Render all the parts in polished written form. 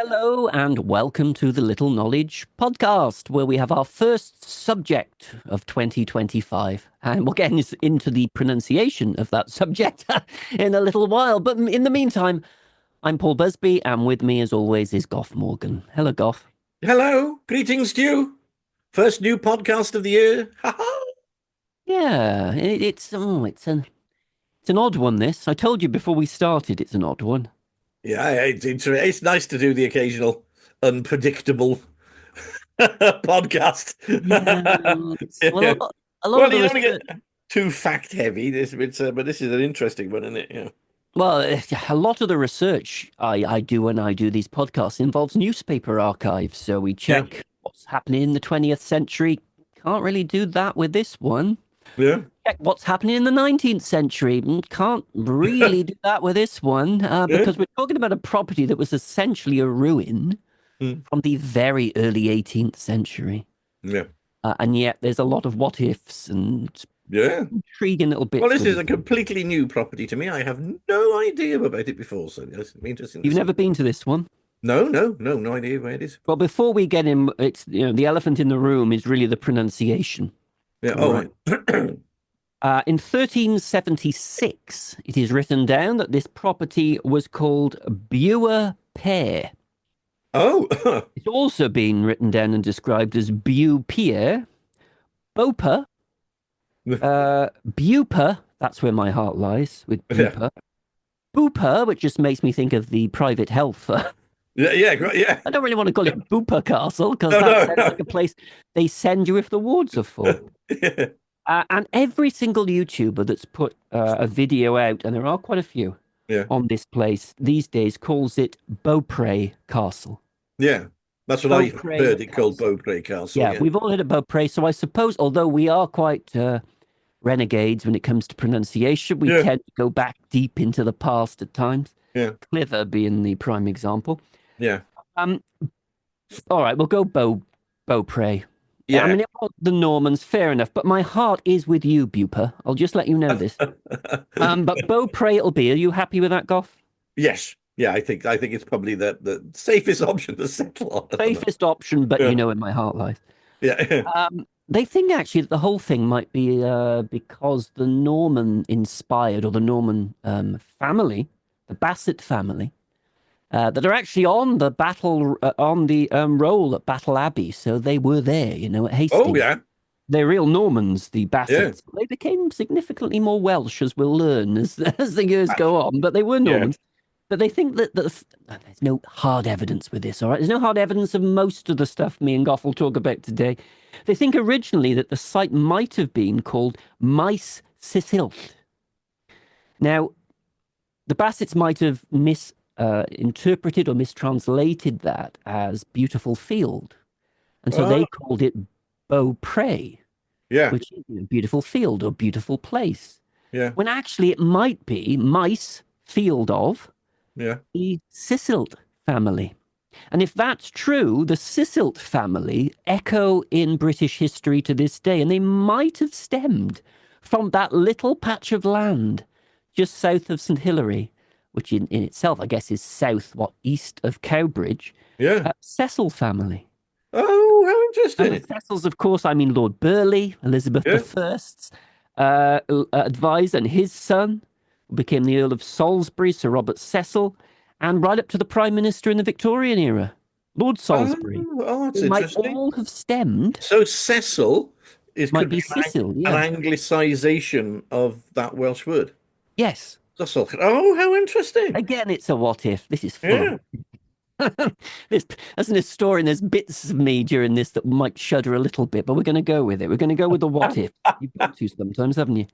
Hello and welcome to the Little Knowledge podcast, where we have our first subject of 2025. And we'll get into the pronunciation of that subject in a little while. But in the meantime, I'm Paul Busby, and with me, as always, is Goff Morgan. Hello, Goff. Hello, greetings to you. First new podcast of the year. Ha ha. Yeah, it's an odd one. This I told you before we started. It's an odd one. Yeah, it's nice to do the occasional unpredictable podcast. Yeah, well, Yeah. a lot of Well, the you don't research. get too fact heavy. But this is an interesting one, isn't it? Yeah. Well, a lot of the research I do when I do these podcasts involves newspaper archives. So we Yeah. check what's happening in the 20th century. Can't really do that with this one. Yeah. Check what's happening in the 19th century. Can't really do that with this one Yeah. because we're talking about a property that was essentially a ruin Mm. from the very early 18th century. Yeah. And yet there's a lot of what ifs and Yeah. intriguing little Well, bits this with is it. a completely new property to me. I have no idea about it before, so it's interesting to You've see. never been to this one? No idea where it is. Well, before we get in, it's the elephant in the room is really the pronunciation. Yeah. All Oh, right. right. In 1376, it is written down that this property was called Beaupre. Oh. It's also been written down and described as Beaupre, Beaupre, Beaupre. That's where my heart lies with Yeah. Beaupre. Beaupre, which just makes me think of the private health. Yeah. Yeah. Great. Yeah. I don't really want to call it Beaupre Castle because No. that No. sounds No. like a place they send you if the wards are full. Yeah. And every single YouTuber that's put a video out, and there are quite a few Yeah. on this place these days, calls it Beaupre Castle. Yeah. That's what I Beaupre heard it called Castle. Beaupre Castle. Yeah, Yeah. we've all heard of Beaupre. So I suppose, although we are quite renegades when it comes to pronunciation, we Yeah. tend to go back deep into the past at times. Yeah. Cliver being the prime example. Yeah. Um, all right, we'll go Beaupre. I Yeah. mean, it was the Normans, fair enough, but my heart is with you, Bupa. I'll just let you know this. But Beaupre it'll be. Are you happy with that, Goff? Yes. Yeah. I think it's probably the safest option to settle on at the moment. Safest option, but Yeah. you know where my heart lies. Yeah. They think actually that the whole thing might be because the Norman inspired, or the Norman family, the Basset family, that are actually on the roll at Battle Abbey. So they were there, at Oh Hastings. yeah. They're real Normans, the Yeah. Bassets. They became significantly more Welsh, as we'll learn as the years go on, but they were Yeah. Normans. But they think that there's no hard evidence with this, all right? There's no hard evidence of most of the stuff me and Goff will talk about today. They think originally that the site might have been called Maes Sisilt. Now, the Bassets might have misinterpreted or mistranslated that as beautiful field. And so Oh they called it Beaupre, yeah. which is beautiful field or beautiful place. Yeah. When actually it might be mice field of Yeah. the Sisilt family. And if that's true, the Sisilt family echo in British history to this day, and they might have stemmed from that little patch of land just south of St Hilary, which in itself, I guess, is east of Cowbridge, Yeah. Cecil family. Oh, how And the interesting. Cecils, of course, I mean Lord Burleigh, Elizabeth Yeah. I's advisor, and his son became the Earl of Salisbury, Sir Robert Cecil, and right up to the Prime Minister in the Victorian era, Lord Salisbury. That's They might interesting. all have stemmed, So Cecil might could be be Cecil, an yeah. anglicization of that Welsh word. Yes. Cecil. Oh, how interesting. Again, it's a what if. This is full Yeah. on. As an historian, there's bits of me during this that might shudder a little bit, but we're going to go with it. We're going to go with the what if. You've got to sometimes, haven't you?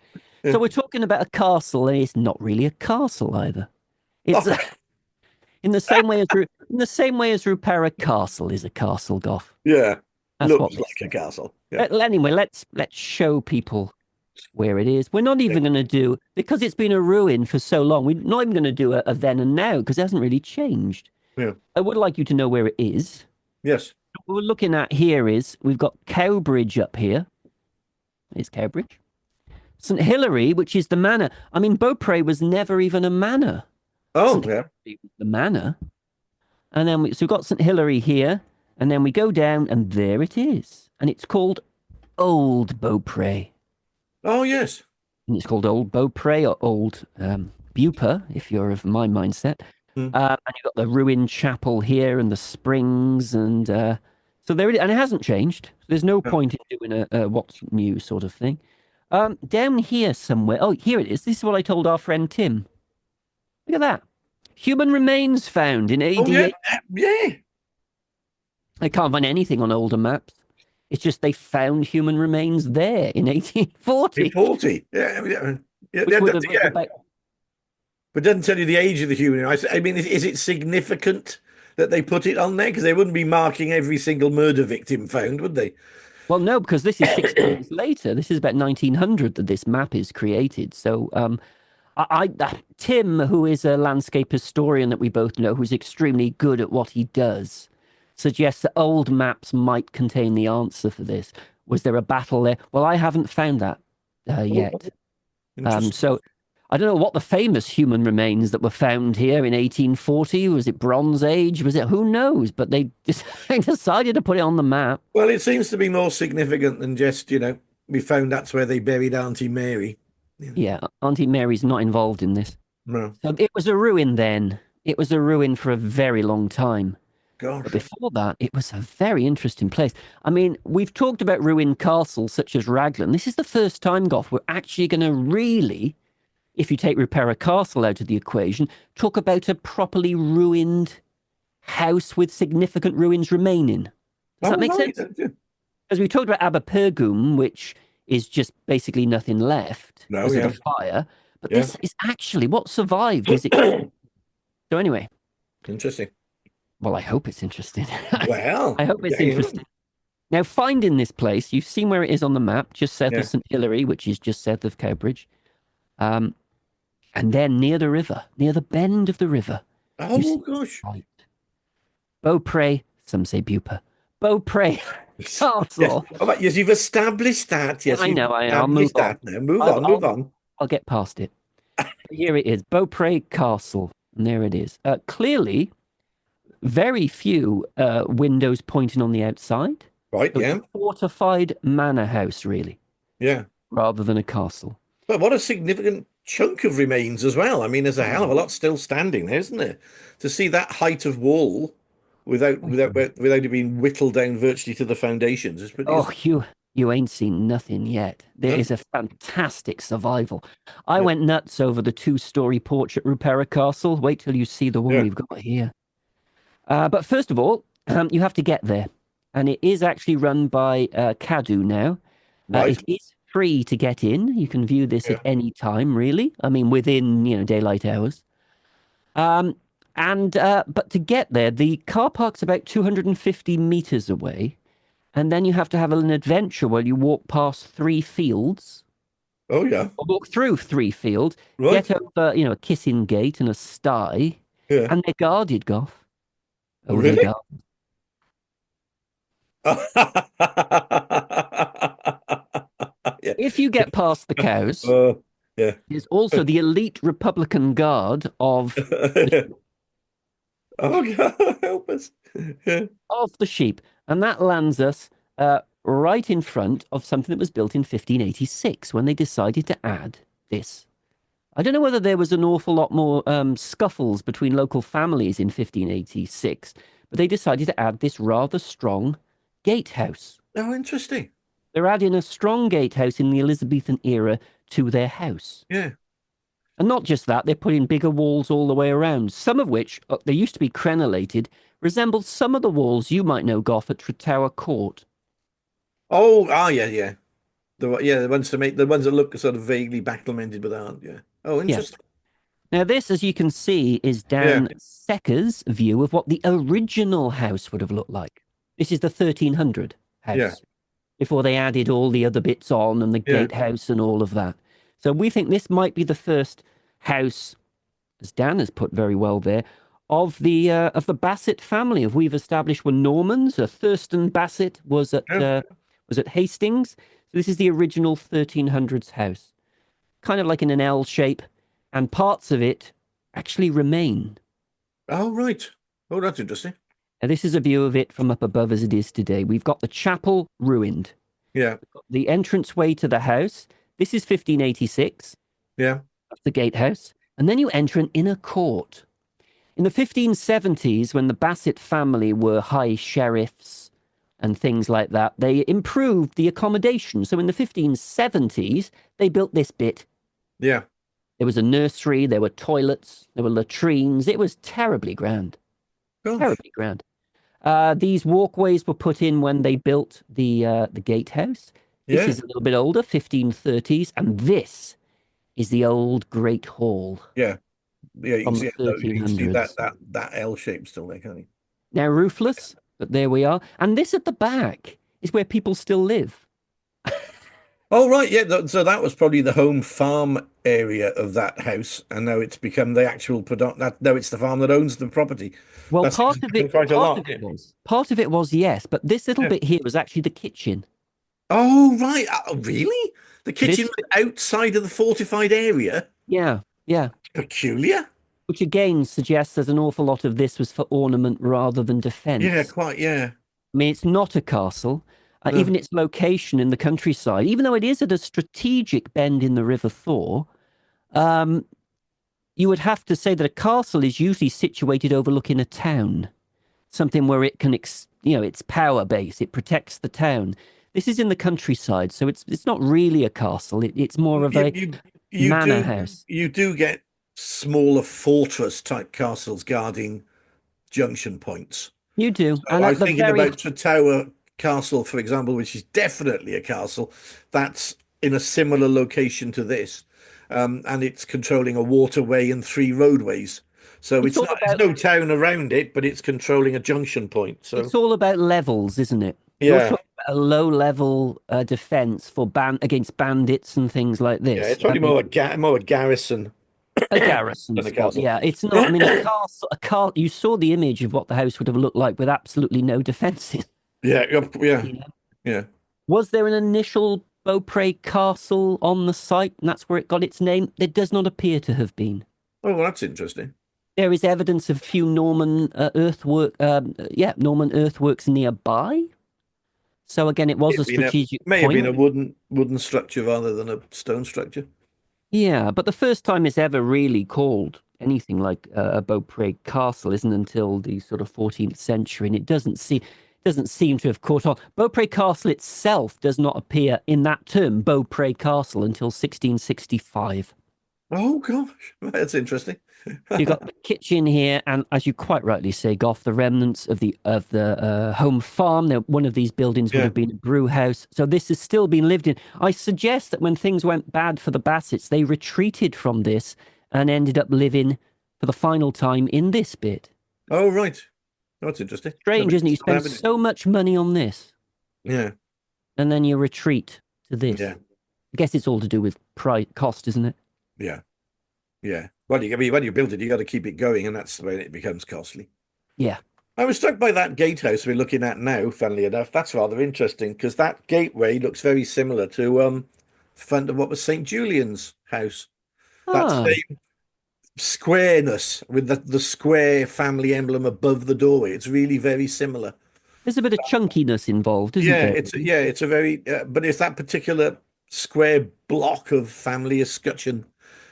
So we're talking about a castle, and it's not really a castle either. It's Oh, in the same way as Rupara Castle is a castle, Goff. yeah. That's what Looks they like a say. castle. Yeah. Anyway, let's show people where it is. We're not even going to do, because it's been a ruin for so long. We're not even going to do a then and now because it hasn't really changed. Yeah. I would like you to know where it is. Yes. What we're looking at here is we've got Cowbridge up here. It's Cowbridge. St Hilary, which is the manor. I mean, Beaupre was never even a manor. Oh, St yeah. Hilary was the manor. And then so we've got St Hilary here, and then we go down, and there it is. And it's called Old Beaupre. Oh, yes. And it's called Old Beaupre or Old Beaupre, if you're of my mindset. Hmm. And you've got the ruined chapel here and the springs, and so there it is. And it hasn't changed. There's no Yeah. point in doing a what's new sort of thing. Down here somewhere. Oh, here it is. This is what I told our friend Tim. Look at that. Human remains found in Oh, AD yeah. 8. Yeah. I can't find anything on older maps. It's just they found human remains there in 1840, 40. Yeah. Yeah. Yeah. which would have Yeah. about. But it doesn't tell you the age of the human. I mean, is it significant that they put it on there? Because they wouldn't be marking every single murder victim found, would they? Well, no, because this is 60 years later. This is about 1900 that this map is created. So, Tim, who is a landscape historian that we both know, who's extremely good at what he does, suggests that old maps might contain the answer for this. Was there a battle there? Well, I haven't found that Oh, yet. interesting. So I don't know what the famous human remains that were found here in 1840. Was it Bronze Age? Was it? Who knows? But they decided to put it on the map. Well, it seems to be more significant than just, we found that's where they buried Auntie Mary. Yeah, Auntie Mary's not involved in this. No. So it was a ruin then. It was a ruin for a very long time. But Gosh. before that, it was a very interesting place. I mean, we've talked about ruined castles such as Raglan. This is the first time, Goff, we're actually going to really, if you take Beaupre Castle out of the equation, talk about a properly ruined house with significant ruins remaining. Does that Oh, make right. sense? Because we talked about Aberpergum, which is just basically nothing left No, because of yeah. the fire. But Yeah. this is actually what survived. Is it? So anyway, Interesting. well, I hope it's interesting. Well, I hope it's yeah. interesting. Now, finding this place, you've seen where it is on the map, just south Yeah. of St Hilary, which is just south of Cowbridge. And then near the river, near the bend of the river, you Oh, see gosh. right. Beaupre, some say Beaupre. Beaupre Yes. Castle. All right. Yes, you've established that. Yes, I you've know, I'll move established on. that now. Move I'll, on, move I'll, on. I'll get past it. Here it is, Beaupre Castle. And there it is. Clearly, very few windows pointing on the outside. Right, So it's yeah. a fortified manor house, really, Yeah. rather than a castle. But what a significant chunk of remains as well. I mean, there's a hell of a lot still standing there, isn't there? To see that height of wall without it being whittled down virtually to the foundations is pretty. Oh, you ain't seen nothing yet. There No? is a fantastic survival. I Yeah. went nuts over the two-story porch at Beaupre Castle. Wait till you see the one Yeah. we've got here. But first of all, you have to get there. And it is actually run by Cadu now. Right. It is free to get in. You can view this Yeah. at any time, really. I mean, within, daylight hours. But to get there, the car park's about 250 meters away. And then you have to have an adventure where you walk past 3 fields, Oh, yeah. or walk through 3 fields, Right. get over, a kissing gate and a sty, Yeah. and they're guarded, Goff. Oh, they're Really? guarded. Yeah. If you get past the cows, Yeah. there's also the elite Republican Guard of Oh, God, help us. Yeah. the sheep, and that lands us right in front of something that was built in 1586 when they decided to add this. I don't know whether there was an awful lot more scuffles between local families in 1586, but they decided to add this rather strong gatehouse. Oh, interesting. They're adding a strong gatehouse in the Elizabethan era to their house. Yeah. And not just that, they're putting bigger walls all the way around, some of which, they used to be crenellated, resemble some of the walls you might know, Goff, at Tretower Court. Oh, yeah, yeah. The ones that look sort of vaguely battlemented but aren't. Yeah. Oh, Yeah. interesting. Now, this, as you can see, is Dan Secker's view of what the original house would have looked like. This is the 1300 house, Yeah. before they added all the other bits on and the gatehouse and all of that. So we think this might be the first house, as Dan has put very well there, of the Basset family. Of we've established were Normans. Thurston Basset was at Hastings. So this is the original 1300s house, kind of like in an L shape, and parts of it actually remain. Oh, right. Oh, that's interesting. Now, this is a view of it from up above as it is today. We've got the chapel ruined, Yeah, the entranceway to the house. This is 1586. yeah, That's the gatehouse. And then you enter an inner court. In the 1570s, when the Basset family were high sheriffs and things like that, they improved the accommodation. So in the 1570s, they built this bit. yeah. There was a nursery, there were toilets, there were latrines. It was terribly grand, Gosh, terribly grand. These walkways were put in when they built the gatehouse. This yeah, is a little bit older, 1530s, and this is the old Great Hall yeah, yeah. from the You can see that 1300s. that L shape still there, can't you? Now roofless, but there we are. And this at the back is where people still live. Oh, right, yeah. So that was probably the home farm area of that house, and now it's become the actual product. That now it's the farm that owns the property. Well, That's quite a lot. part of it was, yes, but this little Yeah. bit here was actually the kitchen. Oh, right. Oh, really? The kitchen This, was outside of the fortified area? yeah, yeah. Peculiar. Which again suggests there's an awful lot of this was for ornament rather than Yeah, defense. quite. Yeah. I mean, it's not a castle. No. Even its location in the countryside, even though it is at a strategic bend in the River Thor, um, you would have to say that a castle is usually situated overlooking a town, something where it can, its power base. It protects the town. This is in the countryside, so it's not really a castle. It's more of You, a you you manor do house. you do get smaller fortress type castles guarding junction points. You do, So and I at was the thinking very about Tower Castle, for example, which is definitely a castle. That's in a similar location to this, and it's controlling a waterway and three roadways. So it's it's all not there's about no town around it, but it's controlling a junction point. So it's all about levels, isn't it? You're yeah, talking about a low level defense for against bandits and things like yeah, this. it's I probably mean, more a garrison a garrison than a spot. castle. Yeah, it's not. I mean, a castle. You saw the image of what the house would have looked like with absolutely no defenses. Yeah, yeah, You know, yeah. was there an initial Beaupre Castle on the site, and that's where it got its name? There does not appear to have been. Oh, well, that's interesting. There is evidence of a few Norman Norman earthworks nearby. So again, it was a strategic May have been point. a wooden structure rather than a stone structure. Yeah, but the first time it's ever really called anything like a Beaupre Castle isn't until the sort of 14th century, and it doesn't seem to have caught on. Beaupre Castle itself does not appear in that term, Beaupre Castle, until 1665. Oh gosh, that's interesting. You've got the kitchen here, and as you quite rightly say, Goff, the remnants of the home farm. Now, one of these buildings would Yeah. have been a brew house, so this has still been lived in. I suggest that when things went bad for the Bassets, they retreated from this and ended up living for the final time in this bit. Oh right. Oh, that's interesting. Strange, Nobody isn't it? You still spend have it. so much money on this, Yeah. and then you retreat to this. Yeah. I guess it's all to do with price, cost, isn't it? Yeah. Yeah. Well, when you build it, you got to keep it going, and that's when it becomes costly. Yeah. I was struck by that gatehouse we're looking at now, funnily enough. That's rather interesting because that gateway looks very similar to front of what was St. Julian's house. That Ah, same squareness with the square family emblem above the doorway. It's really very similar. there's a bit of chunkiness involved, isn't there? It's a very but it's that particular square block of family escutcheon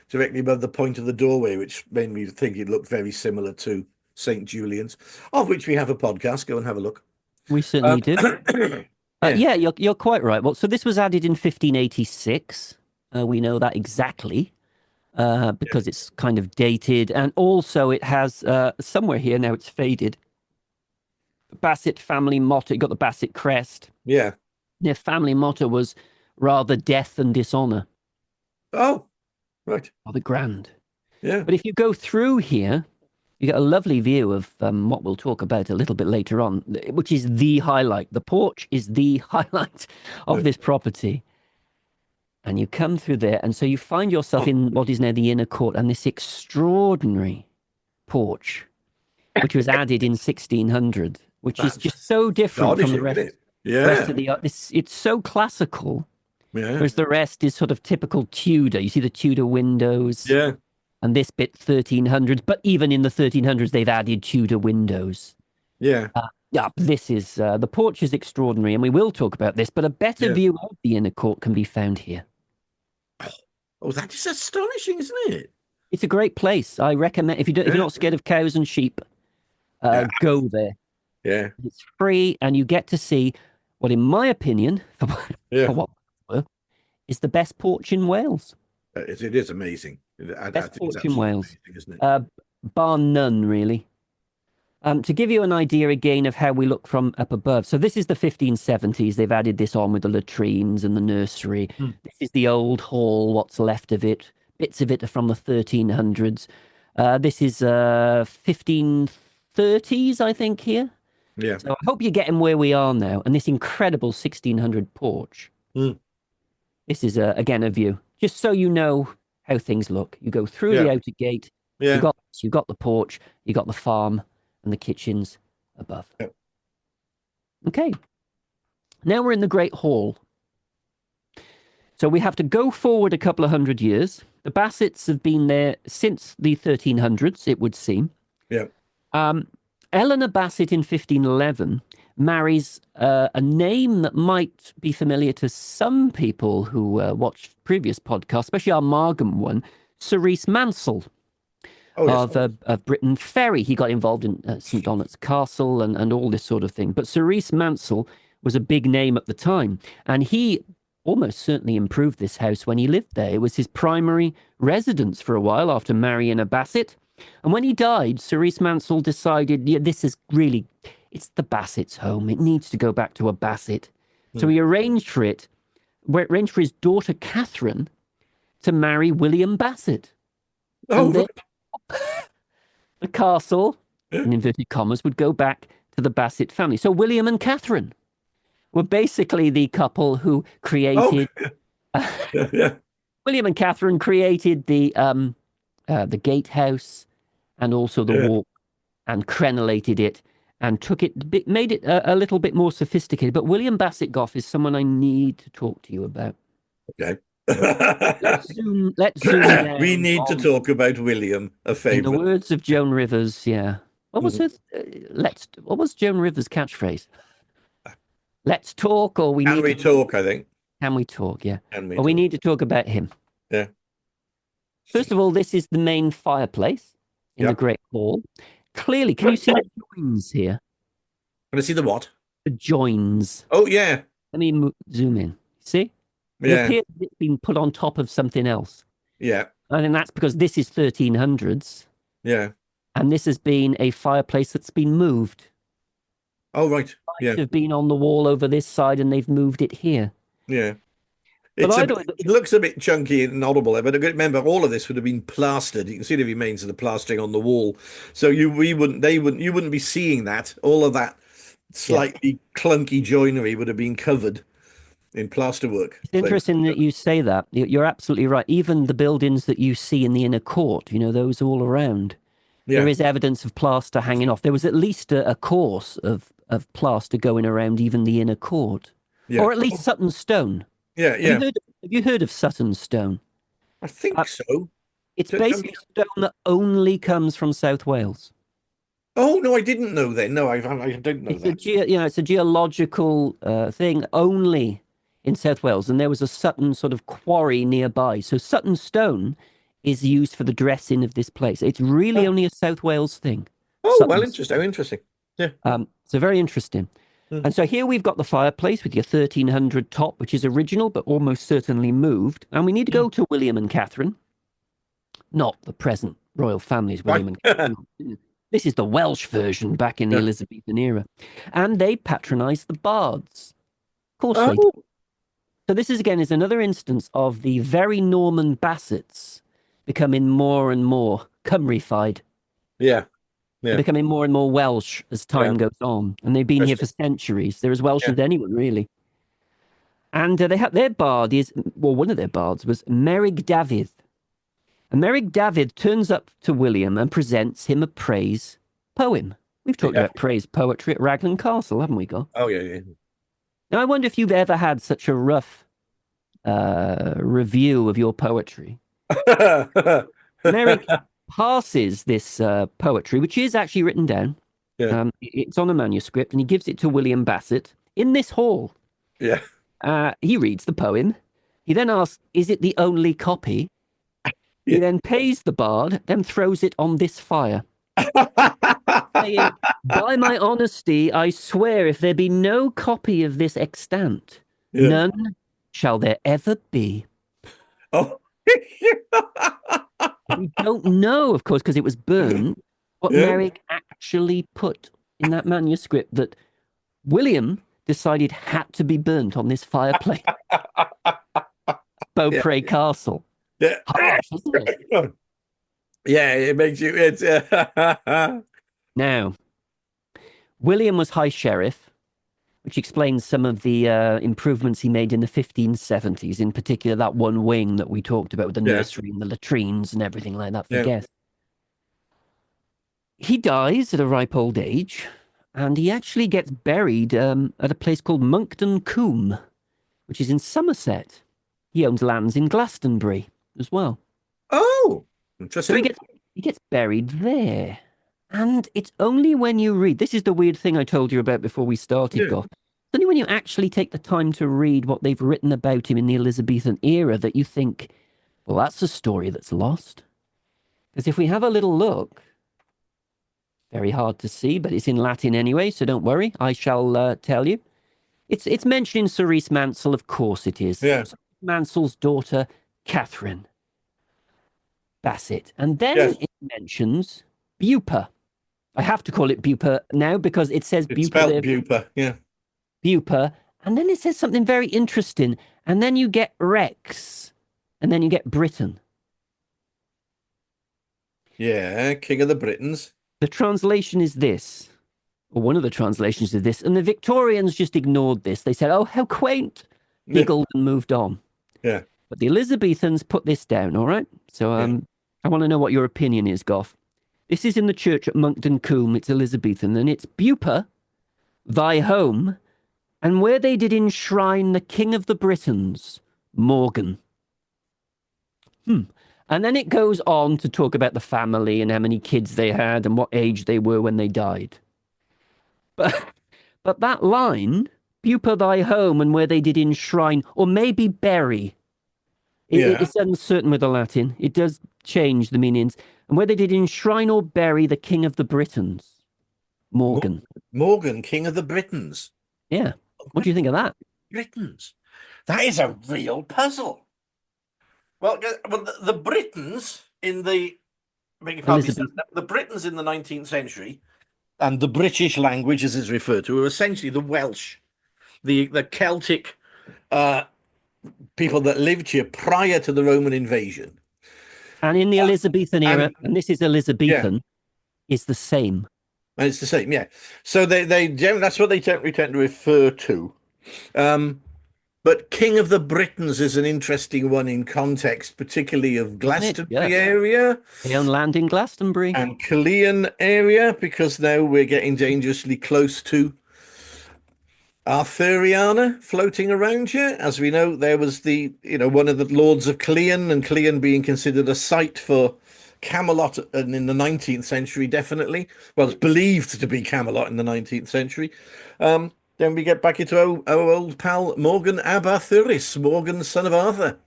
directly above the point of the doorway, which made me think it looked very similar to St. Julian's, of which we have a podcast. Go and have a look. We certainly do. Yeah, Yeah, you're quite right. Well, so this was added in 1586. We know that exactly because it's kind of dated, and also it has somewhere here now it's faded. The Basset family motto. You got the Basset crest. yeah. Their family motto was rather death and dishonor, Oh, right. rather grand. Yeah, But if you go through here, you get a lovely view of what we'll talk about a little bit later on, which is the highlight. The porch is the highlight of right. this property. And you come through there, and so you find yourself in what is now the inner court, and this extraordinary porch, which was added in 1600, which is That's just so different from the astonishing, isn't rest. it? Rest Yeah, of the it's so classical, yeah, whereas the rest is sort of typical Tudor. You see the Tudor windows, yeah. and this bit 1300s. But even in the 1300s, they've added Tudor windows. Yeah. Yeah, this is the porch is extraordinary, and we will talk about this. But a better Yeah. view of the inner court can be found here. Oh, that is astonishing, isn't it? It's a great place. I recommend if if you're not scared of cows and sheep, Yeah. go there. Yeah. It's free, and you get to see what, in my opinion, Yeah. for what is the best porch in Wales. It is amazing. I Best think it's porch in absolutely Wales, amazing, isn't it? bar none, really. To give you an idea again of how we look from up above. So this is the 1570s. They've added this on with the latrines and the nursery. This is the old hall, what's left of it. Bits of it are from the 1300s. This is 1530s, I think, here. Yeah. So I hope you're getting where we are now. And this incredible 1600 porch. This is, again, a view. Just so you know how things look. You go through the outer gate. Yeah. You got the porch. You got the farm and the kitchens above. Yep. Okay. Now we're in the Great Hall. So we have to go forward a couple of hundred years. The Bassets have been there since the 1300s, it would seem. Yeah. Eleanor Bassett in 1511 marries a name that might be familiar to some people who watched previous podcasts, especially our Margam one, Cerise Mansell. Of Britton Ferry. He got involved in St Donat's Castle and all this sort of thing. But Cerise Mansell was a big name at the time, and he almost certainly improved this house when he lived there. It was his primary residence for a while after marrying a Bassett. And when he died, Cerise Mansell decided, yeah, this is really, it's the Bassett's home. It needs to go back to a Bassett. So he arranged for his daughter Catherine to marry William Bassett. The castle, in inverted commas, would go back to the Bassett family. So William and Catherine were basically the couple who created. William and Catherine created the gatehouse and also the walk, and crenellated it and made it a little bit more sophisticated. But William Bassett Goff is someone I need to talk to you about. Okay. Let's zoom down. We need to talk about William, a favorite. In the words of Joan Rivers, yeah. What was what was Joan Rivers' catchphrase? Let's talk, or we Can need we to talk, I think. Can we talk? Yeah. We we need to talk about him. Yeah. First of all, this is the main fireplace in the Great Hall. Clearly, can you see the joins here? Can I see the what? The joins. Oh, yeah. Let me zoom in. See? It appears it's been put on top of something else. Yeah. I think that's because this is 1300s. Yeah. And this has been a fireplace that's been moved. Oh, right. It have been on the wall over this side, and they've moved it here. Yeah. It looks a bit chunky and audible, but remember, all of this would have been plastered. You can see the remains of the plastering on the wall. So you wouldn't be seeing that. All of that slightly clunky joinery would have been covered in plasterwork. It's interesting that you say that. You're absolutely right. Even the buildings that you see in the inner court, those all around, there is evidence of plaster hanging off. There was at least a course of plaster going around even the inner court, or at least Sutton Stone. Yeah. Have you heard of Sutton Stone? I think so. It's basically stone that only comes from South Wales. Oh no, I didn't know that. No, I don't know that. It's a geological thing only in South Wales, and there was a Sutton sort of quarry nearby. So Sutton Stone is used for the dressing of this place. It's really only a South Wales thing. Oh, Sutton well, interesting. Yeah. So very interesting. And so here we've got the fireplace with your 1300 top, which is original, but almost certainly moved. And we need to go to William and Catherine, not the present royal families, William and Catherine. This is the Welsh version back in the Elizabethan era. And they patronised the bards. Of course they did. So this is another instance of the very Norman Bassets becoming more and more Cymrified. Yeah. They're becoming more and more Welsh as time goes on. And they've been here for centuries. They're as Welsh as anyone, really. And they have their bard one of their bards was Merig Dafydd. And Merig Dafydd turns up to William and presents him a praise poem. We've talked about praise poetry at Raglan Castle, haven't we, Gar? Oh, yeah. Now, I wonder if you've ever had such a rough review of your poetry. Merrick passes this poetry, which is actually written down. Yeah. It's on a manuscript, and he gives it to William Basset in this hall. Yeah. He reads the poem. He then asks, "Is it the only copy?" He Yeah. then pays the bard, then throws it on this fire, saying, "By my honesty, I swear, if there be no copy of this extant, Yeah. none shall there ever be." Oh. We don't know, of course, because it was burned, what Yeah. Merrick actually put in that manuscript that William decided had to be burnt on this fireplace. Yeah. Beaupre Castle. Yeah. Harsh, isn't it? Yeah, it makes you. It's. Now, William was High Sheriff, which explains some of the improvements he made in the 1570s, in particular that one wing that we talked about with the Yeah. nursery and the latrines and everything like that for Yeah. guests. He dies at a ripe old age, and he actually gets buried at a place called Monkton Combe, which is in Somerset. He owns lands in Glastonbury as well. Oh, So interesting. he gets buried there. And it's only when you read, this is the weird thing I told you about before we started, Yeah. Goff. It's only when you actually take the time to read what they've written about him in the Elizabethan era that you think, well, that's a story that's lost. Because if we have a little look, very hard to see, but it's in Latin anyway, so don't worry. I shall tell you. It's mentioned in Cerise Mansell, of course it is. Yeah. Mansell's daughter, Catherine Basset. And then Yes. it mentions Beaupre. I have to call it Beaupre now because it says It's Beaupre spelled there, Beaupre. Yeah. Beaupre, and then it says something very interesting, and then you get Rex, and then you get Britain. Yeah. King of the Britons. The translation is this, or one of the translations is this, and the Victorians just ignored this. They said, "Oh, how quaint," Yeah. giggled and moved on. Yeah. But the Elizabethans put this down, all right? So Yeah. I want to know what your opinion is, Goff. This is in the church at Monkton Combe. It's Elizabethan, and it's Beaupre, thy home, and where they did enshrine the King of the Britons, Morgan. And then it goes on to talk about the family and how many kids they had and what age they were when they died. But but that line, Beaupre thy home and where they did enshrine, or maybe bury. Yeah. It's uncertain with the Latin. It does change the meanings. And where they did enshrine or bury the King of the Britons, Morgan. Morgan, King of the Britons. Yeah. What do you think of that? Britons. That is a real puzzle. Well, the Britons in the beg your pardon, Elizabeth. the Britons in the 19th century and the British language, as is referred to, are essentially the Welsh, the Celtic people that lived here prior to the Roman invasion. And in the Elizabethan era, and this is Elizabethan, is the same. And it's the same, yeah. So that's what they tend to refer to. But King of the Britons is an interesting one in context, particularly of Glastonbury Yes. area They own land in Glastonbury. and Killeen area, because now we're getting dangerously close to Arthuriana floating around here. As we know, there was one of the lords of Killeen, and Killeen being considered a site for Camelot and in the 19th century, definitely. Well, it's believed to be Camelot in the 19th century. Then we get back into our old pal Morgan ab Arthurus, Morgan, son of Arthur,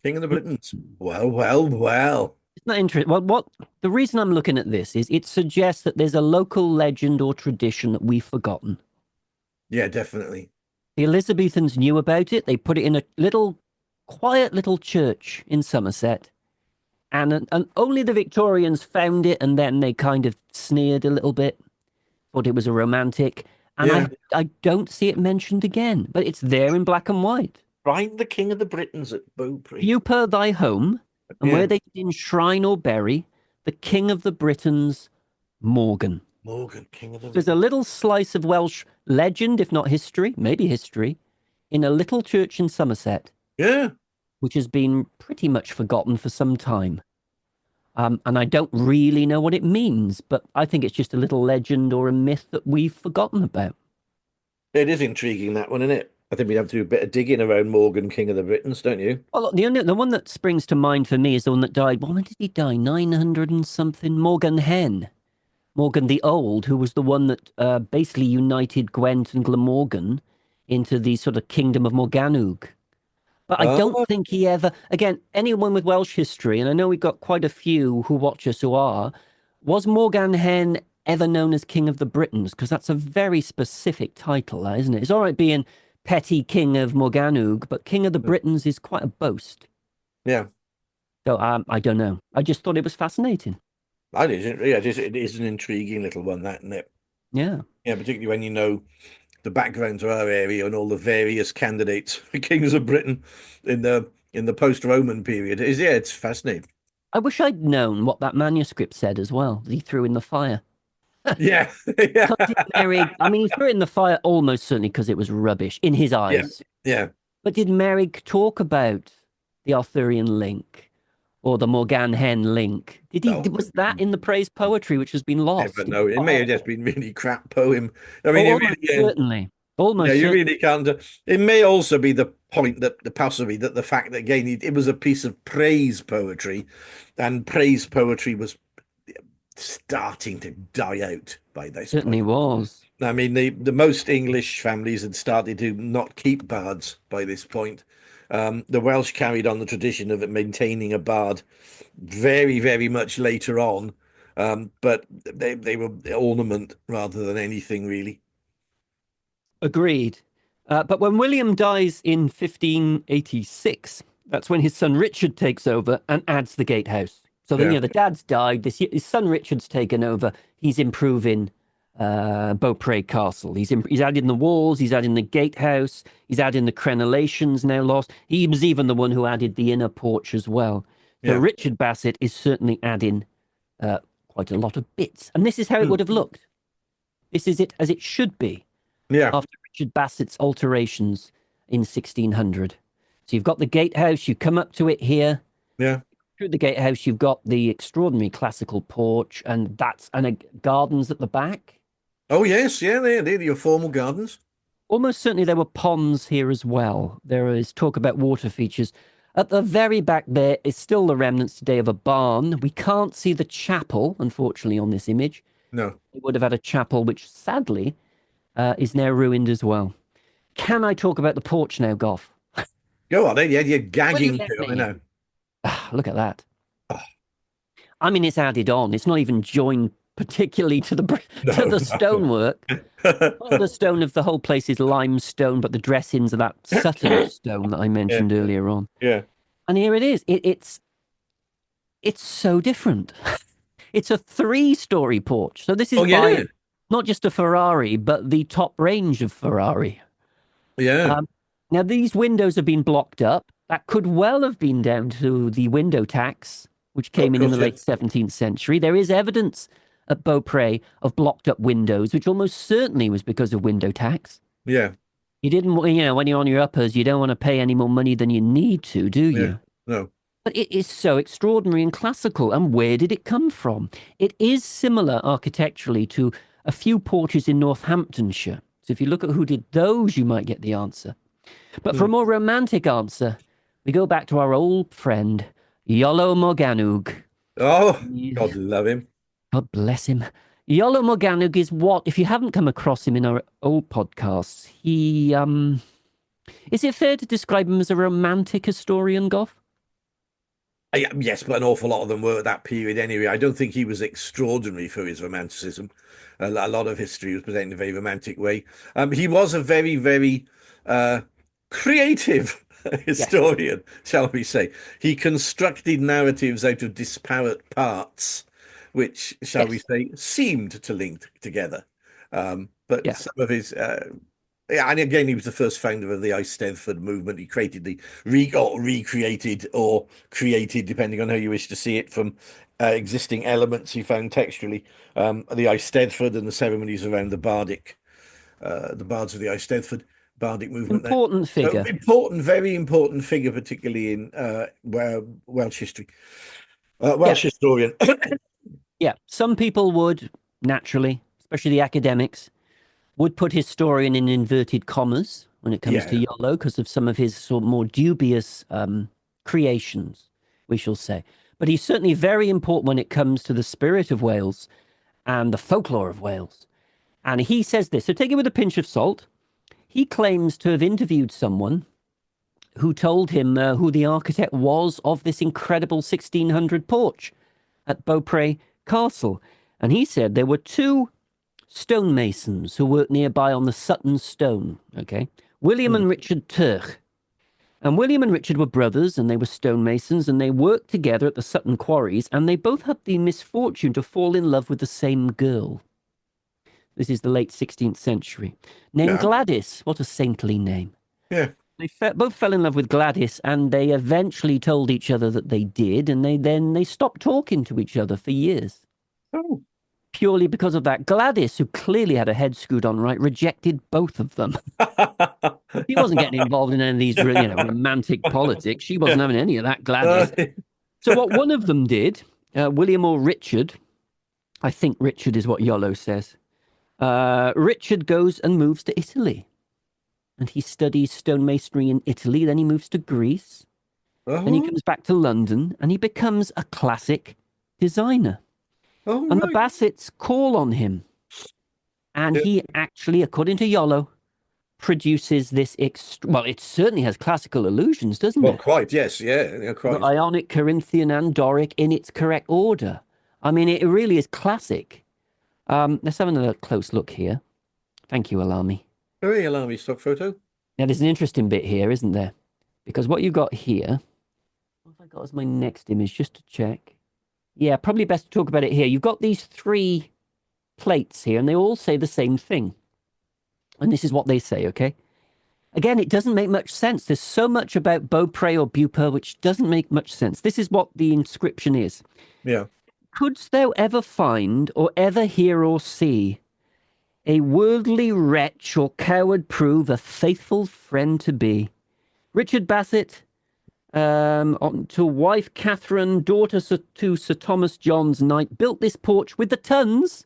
King of the Britons. Well, well, well. Isn't that interesting? Well, the reason I'm looking at this is it suggests that there's a local legend or tradition that we've forgotten. Yeah, definitely. The Elizabethans knew about it. They put it in a quiet little church in Somerset. And only the Victorians found it, and then they kind of sneered a little bit, thought it was a romantic. And Yeah. I don't see it mentioned again, but it's there in black and white. Find the King of the Britons at Beaupre. Beaupre thy home, and Yeah. where they did enshrine or bury the King of the Britons, Morgan. Morgan, King of the There's a little slice of Welsh legend, if not history, maybe history, in a little church in Somerset, Yeah. which has been pretty much forgotten for some time. And I don't really know what it means, but I think it's just a little legend or a myth that we've forgotten about. It is intriguing, that one, isn't it? I think we'd have to do a bit of digging around Morgan, King of the Britons, don't you? Well, look, the one that springs to mind for me is the one that died. Well, when did he die? 900 and something. Morgan Hen. Morgan the Old, who was the one that basically united Gwent and Glamorgan into the sort of kingdom of Morgannwg. But I don't Oh, think he ever, again, anyone with Welsh history, and I know we've got quite a few who watch us who are, was Morgan Hen ever known as King of the Britons? Because that's a very specific title, that, isn't it? It's all right being petty King of Morgannwg, but King of the Britons is quite a boast. yeah. So I don't know. I just thought it was fascinating. I didn't. Yeah, it is an intriguing little one, that, isn't it? Yeah. Yeah, particularly when you know the background to our area and all the various candidates for kings of Britain in the post-Roman period. It's fascinating. I wish I'd known what that manuscript said as well, that he threw in the fire. Yeah, yeah, Did Merrig, I mean, he threw it in the fire almost certainly because it was rubbish in his yeah, eyes. yeah. But did Merrig talk about the Arthurian link or the Morgan Hen link? Did he? No, Was that in the praise poetry which has been never lost? know. It may have just been really crap poem. I Oh, mean, you almost really, certainly. yeah, Almost you certainly. really can't. It may also be the point that the possibly that the fact that again it was a piece of praise poetry, and praise poetry was starting to die out by this Certainly point. was. I mean, the most English families had started to not keep bards by this point. The Welsh carried on the tradition of maintaining a bard very, very much later on, but they were ornament rather than anything really. Agreed. But when William dies in 1586, that's when his son Richard takes over and adds the gatehouse. So then, Yeah, the dad's died. His son Richard's taken over. He's improving Beaupre Castle. He's adding the walls. He's adding the gatehouse. He's adding the crenellations now lost. He was even the one who added the inner porch as well. So yeah, Richard Basset is certainly adding quite a lot of bits. And this is how it mm, would have looked. This is it as it should be yeah, after Richard Bassett's alterations in 1600. So you've got the gatehouse, you come up to it here. yeah. Through the gatehouse, you've got the extraordinary classical porch, and gardens at the back. Oh yes, yeah, they're your formal gardens. Almost certainly there were ponds here as well. There is talk about water features. At the very back there is still the remnants today of a barn. We can't see the chapel, unfortunately, on this image. No, It would have had a chapel, which sadly is now ruined as well. Can I talk about the porch now, Goff? go on, then. Yeah, you're Will you gagging let to. I me? know. Look at that. Oh, I mean, it's added on. It's not even joined particularly to to no, the stonework. All no. the stone of the whole place is limestone, but the dressings are that Sutton stone that I Yeah, mentioned earlier on. yeah. And here it is. It's so different. It's a three-story porch. So this is Oh yeah, by not just a Ferrari, but the top range of Ferrari. yeah. Um, Now, these windows have been blocked up. That could well have been down to the window tax, which Oh, of came in the course, yeah, late 17th century. There is evidence at Beaupre of blocked up windows, which almost certainly was because of window tax. yeah, You didn't, when you're on your uppers, you don't want to pay any more money than you need to, do yeah. you? No, But it is so extraordinary and classical. And where did it come from? It is similar architecturally to a few porches in Northamptonshire. So if you look at who did those, you might get the answer. But for a mm. more romantic answer, we go back to our old friend, Iolo Morgannwg. Oh, Yeah. God love him. God bless him. Iolo Morgannwg is what, if you haven't come across him in our old podcasts, is it fair to describe him as a romantic historian, Goff? Yes, but an awful lot of them were at that period anyway. I don't think he was extraordinary for his romanticism. A lot of history was presented in a very romantic way. He was a very, very uh, creative Yes. historian, shall we say. He constructed narratives out of disparate parts, which, shall we Yes. say, seemed to link together. But Yeah. some of his yeah, and again, he was the first founder of the Eisteddfod movement. He created or recreated or created, depending on how you wish to see it, from existing elements he found textually. The Eisteddfod and the ceremonies around the bards of the Eisteddfod Bardic movement there. Important So figure. important, very important figure, particularly in Welsh history. Yeah. Welsh historian. Yeah. Some people would, naturally, especially the academics, would put historian in inverted commas when it comes to Yeah. Iolo because of some of his sort of more dubious creations, we shall say. But he's certainly very important when it comes to the spirit of Wales and the folklore of Wales. And he says this, so take it with a pinch of salt. He claims to have interviewed someone who told him who the architect was of this incredible 1600 porch at Beaupre Castle. And he said there were two stonemasons who worked nearby on the Sutton Stone, okay? William Hmm. and Richard Turch. And William and Richard were brothers and they were stonemasons and they worked together at the Sutton quarries and they both had the misfortune to fall in love with the same girl. This is the late 16th century. Named Yeah. Gladys. What a saintly name. Yeah. They both fell in love with Gladys and they eventually told each other that they did and they stopped talking to each other for years. Oh. Purely because of that. Gladys, who clearly had her head screwed on right, rejected both of them. She wasn't getting involved in any of these, romantic politics. She wasn't having any of that, Gladys. So what one of them did, William or Richard, I think Richard is what Iolo says. Richard goes and moves to Italy. And he studies stonemasonry in Italy. Then he moves to Greece. Then he Oh. comes back to London and he becomes a classic designer. Oh, And the right. Bassets call on him. And Yeah. he actually, according to Iolo, produces this. Well, it certainly has classical allusions, doesn't Well, it? quite. Yes. Yeah. The Quite. Ionic, Corinthian, and Doric in its correct order. I mean, it really is classic. Let's have another close look here. Thank you, Alami. Very alarming stock photo. Now, there's an interesting bit here, isn't there? Because what you got here, what have I got as my next image, just to check? Yeah, probably best to talk about it here. You've got these three plates here, and they all say the same thing. And this is what they say, okay? Again, it doesn't make much sense. There's so much about Beaupre or Beaupre which doesn't make much sense. This is what the inscription is. Yeah. Couldst thou ever find or ever hear or see a worldly wretch or coward prove a faithful friend to be? Richard Basset, to wife Catherine, daughter to Sir Thomas John's knight, built this porch with the tons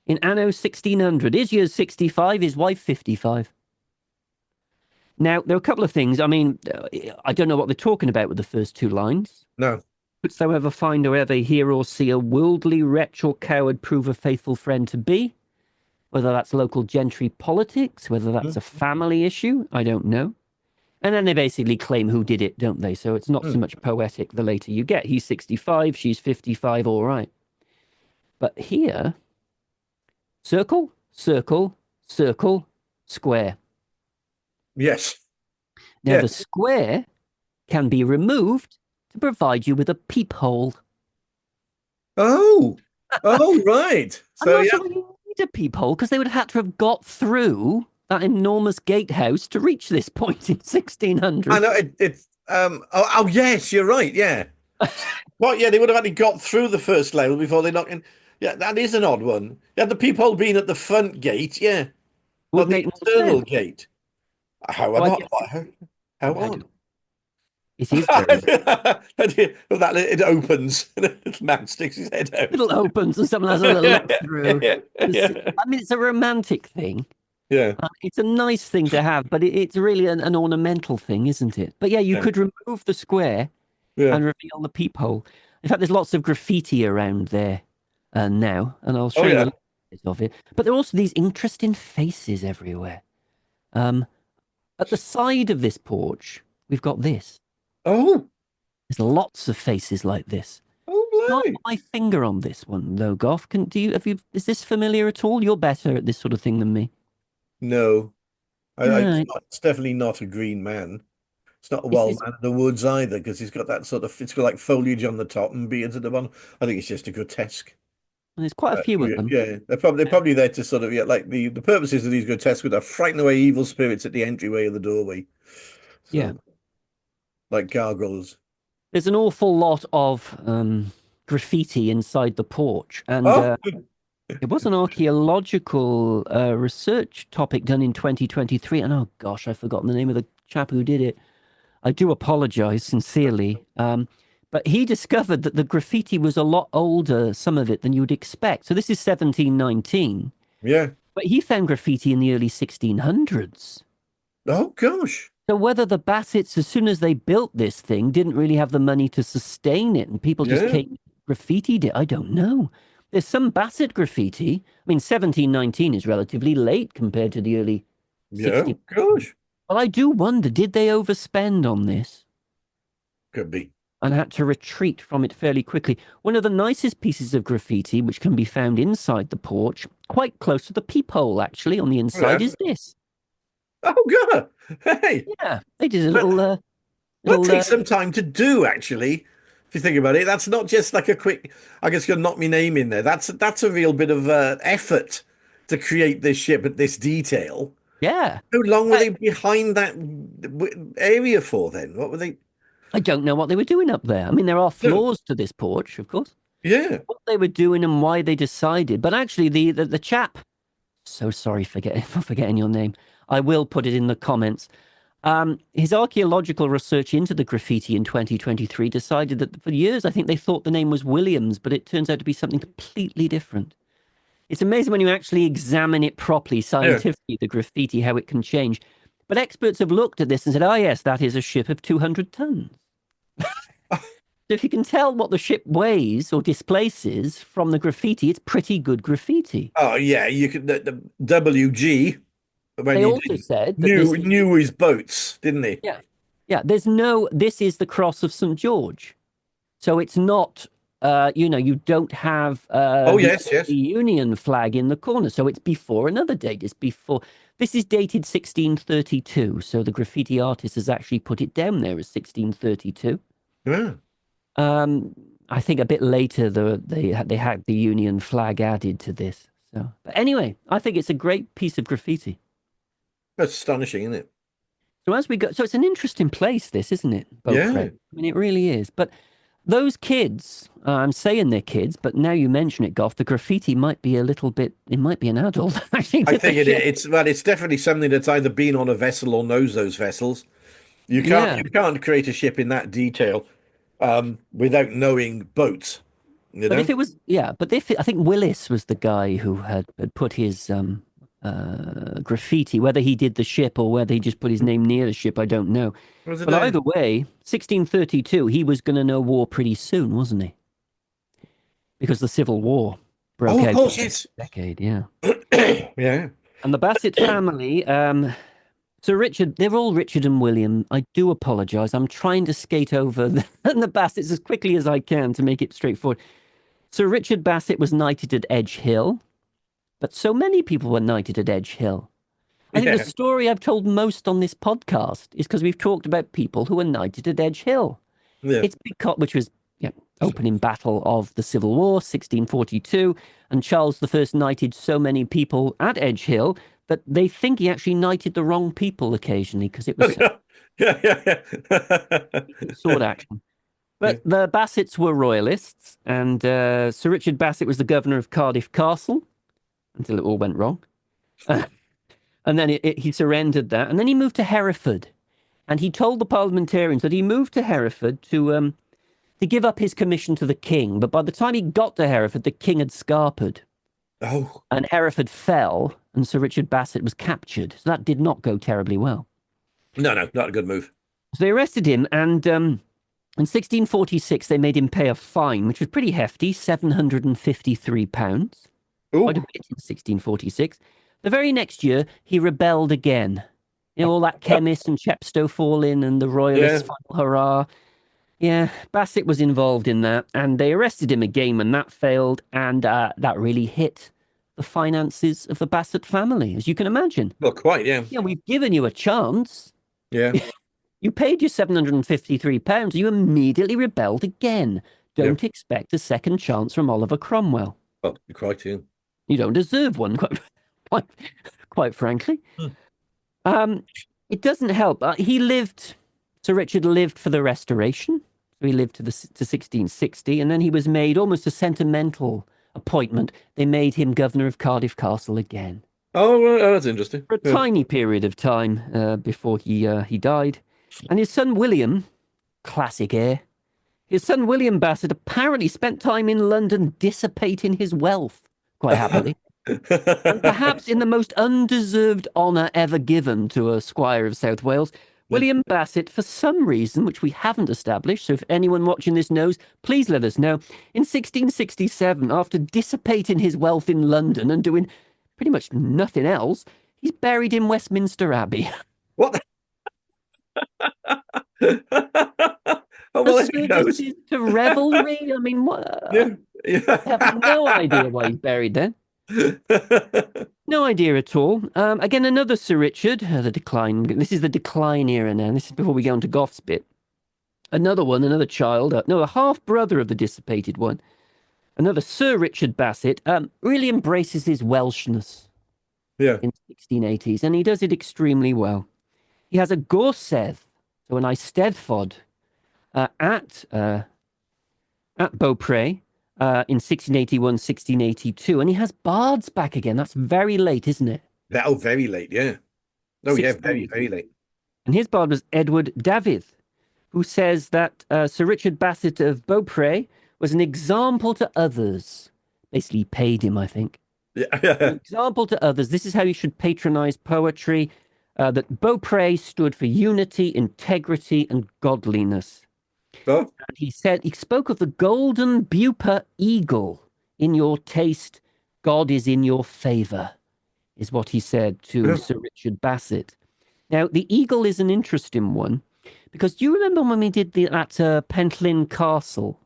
in anno 1600. His year's 65, his wife 55. Now, there are a couple of things. I mean, I don't know what they're talking about with the first two lines. No. Couldst thou ever find or ever hear or see a worldly wretch or coward prove a faithful friend to be? Whether that's local gentry politics, whether that's a family issue, I don't know. And then they basically claim who did it, don't they? So it's not so much poetic the later you get. He's 65, she's 55, all right. But here, circle, circle, circle, square. Yes. Now, Yeah. the square can be removed to provide you with a peephole. Oh. Oh, right. I'm So not yeah. sure you need a peephole because they would have had to have got through that enormous gatehouse to reach this point in 1600. I know it's oh yes, you're right. Yeah. Well, yeah, they would have actually got through the first level before they knocked in. Yeah, that is an odd one. Yeah, the peephole being at the front gate, yeah, Would not the make more external sense. gate. How Oh, I odd? guess How I odd? don't- it is very That it opens, and a man sticks his head out. little opens and someone has a little look through. Yeah, I mean, it's a romantic thing. yeah, It's a nice thing to have, but it's really an ornamental thing, isn't it? But yeah, you yeah, could remove the square yeah. and reveal the peephole. In fact, there's lots of graffiti around there now, and I'll show Oh you a yeah. little bit of it. But there are also these interesting faces everywhere. Um, at the side of this porch, we've got this. Oh, There's lots of faces like this. oh, Can't blimey. put my finger on this one though, Goff. Is this familiar at all? You're better at this sort of thing than me. No, Right. it's definitely not a green man. It's not a Is wild this man in the woods either, because he's got that sort of, it's got like foliage on the top and beards at the bottom. I think it's just a grotesque. there's quite a few of Yeah, them. yeah. They're probably there to sort of, yeah, like the purposes of these grotesques are frighten away evil spirits at the entryway of the doorway. Yeah. So, like gargoyles. There's an awful lot of graffiti inside the porch, and Oh, it was an archaeological research topic done in 2023. And oh gosh, I've forgotten the name of the chap who did it. I do apologize sincerely. But he discovered that the graffiti was a lot older, some of it, than you'd expect. So this is 1719. yeah. But he found graffiti in the early 1600s. Oh gosh. So whether the Bassets, as soon as they built this thing, didn't really have the money to sustain it, and people just Yeah. came graffitied it, I don't know. There's some Basset graffiti. I mean, 1719 is relatively late compared to the early Yeah. 60s. Gosh. Well, I do wonder, did they overspend on this Could be. and had to retreat from it fairly quickly? One of the nicest pieces of graffiti, which can be found inside the porch, quite close to the peephole, actually, on the Oh, yeah. inside, is this. Oh god. Hey. Yeah, they did a But that little, takes some time to do, actually. If you think about it, that's not just like a quick. I guess you'll knock my name in there. That's a real bit of effort to create this ship at this detail. yeah. How long were I, they behind that area for then? What were they? I don't know what they were doing up there. I mean, there are No. flaws to this porch, of course. Yeah. What they were doing and why they decided. But actually, the chap, so sorry for forgetting your name. I will put it in the comments. His archaeological research into the graffiti in 2023 decided that for years, I think they thought the name was Williams, but it turns out to be something completely different. It's amazing when you actually examine it properly, Yeah. scientifically, the graffiti, how it can change. But experts have looked at this and said, oh, yes, that is a ship of 200 tons. So if you can tell what the ship weighs or displaces from the graffiti, it's pretty good graffiti. Oh yeah. You could the WG when They he also did said that knew this is, knew his boats, didn't he? yeah, yeah, this is the cross of St. George. So it's not, you don't have Oh yes, the yes. Union flag in the corner. So it's before another date. It's before, this is dated 1632. So the graffiti artist has actually put it down there as 1632. Yeah. Um, I think a bit later, they had the Union flag added to this. So, but anyway, I think it's a great piece of graffiti. That's astonishing, isn't it? So as we go, so it's an interesting place, this, isn't it, Beaupre? Yeah. I mean, it really is. But those kids, I'm saying they're kids, but now you mention it, Goff, the graffiti might be a little bit. It might be an adult actually I did the think shit. it's definitely something that's either been on a vessel or knows those vessels. Yeah. You can't create a ship in that detail without knowing boats, you But if know? it was, yeah, but if I think Willis was the guy who had put his graffiti, whether he did the ship or whether he just put his name near the ship, I don't know. Was it But a either way, 1632, he was going to know war pretty soon, wasn't he? Because the Civil War broke Oh, of out in course, the yes. decade, yeah. Yeah. And the Basset family, Sir Richard, they're all Richard and William. I do apologise. I'm trying to skate over the Bassets as quickly as I can to make it straightforward. Sir Richard Basset was knighted at Edge Hill, but so many people were knighted at Edge Hill. I think the Yeah. story I've told most on this podcast is because we've talked about people who were knighted at Edge Hill. Yeah. It's because, which was opening battle of the Civil War, 1642, and Charles I knighted so many people at Edge Hill that they think he actually knighted the wrong people occasionally because it was such Yeah, yeah, yeah. sword action. Yeah. But the Bassets were royalists, and Sir Richard Basset was the governor of Cardiff Castle until it all went wrong. And then he surrendered that, and then he moved to Hereford. And he told the parliamentarians that he moved to Hereford to give up his commission to the king. But by the time he got to Hereford, the king had scarpered, Oh, and Hereford fell, and Sir Richard Basset was captured. So that did not go terribly well. no, no, not a good move. So they arrested him, and in 1646, they made him pay a fine, which was pretty hefty, £753. Quite a Oh, bit in 1646. The very next year, he rebelled again. You know, all that chemist and Chepstow fall in and the royalists, yeah. final hurrah. Yeah, Basset was involved in that, and they arrested him again when that failed, and that really hit the finances of the Basset family, as you can imagine. Well, quite, yeah. Yeah, we've given you a chance. Yeah. You paid your £753. You immediately rebelled again. Yeah. Don't expect a second chance from Oliver Cromwell. Well, quite, yeah. You don't deserve one, quite, quite frankly. Hmm. It doesn't help. Sir Richard lived for the Restoration. So he lived to 1660, and then he was made almost a sentimental appointment. They made him governor of Cardiff Castle again Oh, well, that's interesting. for a Yeah. tiny period of time before he died. And his son William, classic heir, his son William Basset apparently spent time in London dissipating his wealth quite happily. And perhaps in the most undeserved honour ever given to a squire of South Wales, William Basset, for some reason which we haven't established, so if anyone watching this knows, please let us know. In 1667, after dissipating his wealth in London and doing pretty much nothing else, he's buried in Westminster Abbey. What? Oh, The well, there he goes. services to revelry. I mean, Yeah, I have no idea yeah. why he's buried there. No idea at all. Again, another Sir Richard, the decline. This is the decline era now. This is before we go on to Goth's bit. Another one, another child. No, a half brother of the dissipated one. Another Sir Richard Basset really embraces his Welshness Yeah. in the 1680s, and he does it extremely well. He has a gorsedd, so an eisteddfod, at Beaupre in 1681, 1682, and he has bards back again. That's very late, isn't it? Oh, very late. Yeah. Oh, yeah. Very, very 1680. late. And his bard was Edward Davydd, who says that Sir Richard Basset of Beaupre was an example to others. Basically, he paid him, I think. An Yeah. example to others. This is how you should patronize poetry. That Beaupre stood for unity, integrity, and godliness. Oh, And he spoke of the golden Beaupre eagle. In your taste, God is in your favor, is what he said to yeah. Sir Richard Basset. Now, the eagle is an interesting one because do you remember when we did that Pentlyn Castle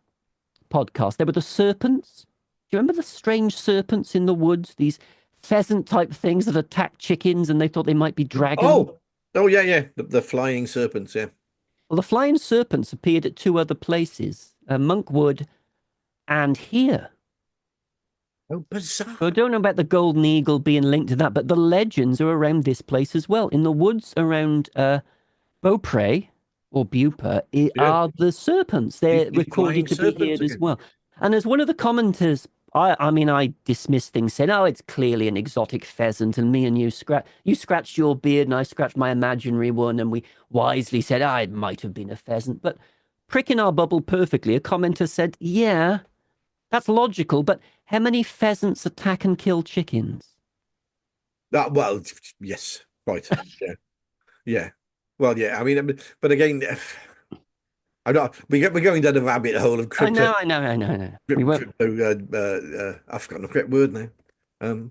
podcast? There were the serpents. Do you remember the strange serpents in the woods? These pheasant type things that attack chickens and they thought they might be dragons. Oh, yeah, yeah. The flying serpents. Yeah. Well, the flying serpents appeared at two other places, Monkwood and here. Oh, bizarre. So I don't know about the golden eagle being linked to that, but the legends are around this place as well. In the woods around Beaupre or Beaupre Yeah. are the serpents. They're These flying recorded to be serpents here as again. well. And as one of the commenters, I mean, I dismiss things saying, "Oh, it's clearly an exotic pheasant," and me and you scratched your beard and I scratched my imaginary one, and we wisely said, "Ah, it might have been a pheasant." But pricking our bubble perfectly, a commenter said, "Yeah, that's logical, but how many pheasants attack and kill chickens?" Well, yes, right. Yeah. Yeah. Well, yeah. I mean, but again, I'm not. We're going down a rabbit hole of I crypto. know, I know, I know, I know. We won't. Crypto. I've forgotten the correct word now.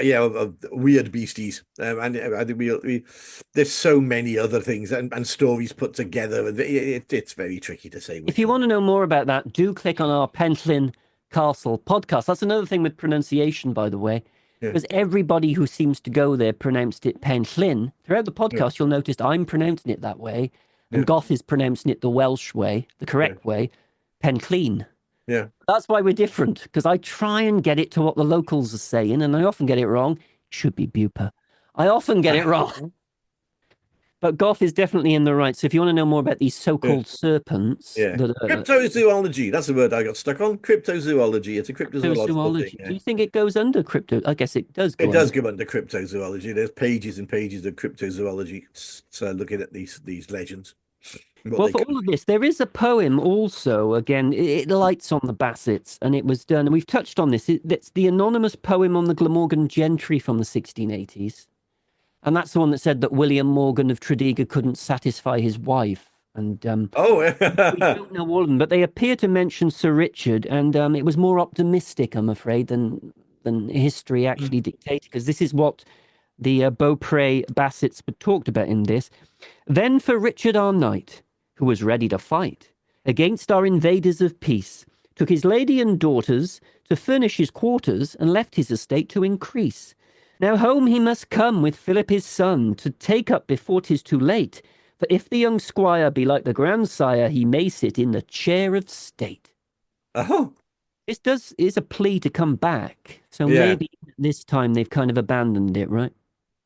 Yeah, of weird beasties. And I think there's so many other things and stories put together, and it's very tricky to say If which you one. want to know more about that, do click on our Pentlyn Castle podcast. That's another thing with pronunciation, by the way, Yeah. because everybody who seems to go there pronounced it Penllyn. Throughout the Yeah. podcast, you'll notice I'm pronouncing it that way, and Yeah. Goth is pronouncing it the Welsh way, the Yeah. correct way, Pencleen. Yeah. That's why we're different, because I try and get it to what the locals are saying, and I often get it wrong. It should be Beauper. I often get it wrong. But Goth is definitely in the right. So if you want to know more about these Yeah. so-called serpents Yeah. that are Cryptozoology. That's the word I got stuck on. Cryptozoology. It's a cryptozoological thing. cryptozoology, do Yeah. you think it goes under crypto? I guess it does It go does under. go under cryptozoology. There's pages and pages of cryptozoology. So looking at these legends, what Well, they for come. all of this, there is a poem also. Again, it lights on the Bassets, and it was done, and we've touched on this. It's the anonymous poem on the Glamorgan gentry from the 1680s. And that's the one that said that William Morgan of Tredegar couldn't satisfy his wife. And Oh, we don't know all of them, but they appear to mention Sir Richard, and it was more optimistic, I'm afraid, than history actually dictated, because this is what the Beaupre Bassets were talked about in this. Then for Richard our knight, who was ready to fight against our invaders of peace, took his lady and daughters to furnish his quarters, and left his estate to increase. Now home he must come with Philip his son, to take up before 'tis too late. For if the young squire be like the grandsire, he may sit in the chair of state. oh, This is a plea to come back. So yeah, maybe this time they've kind of abandoned it, right?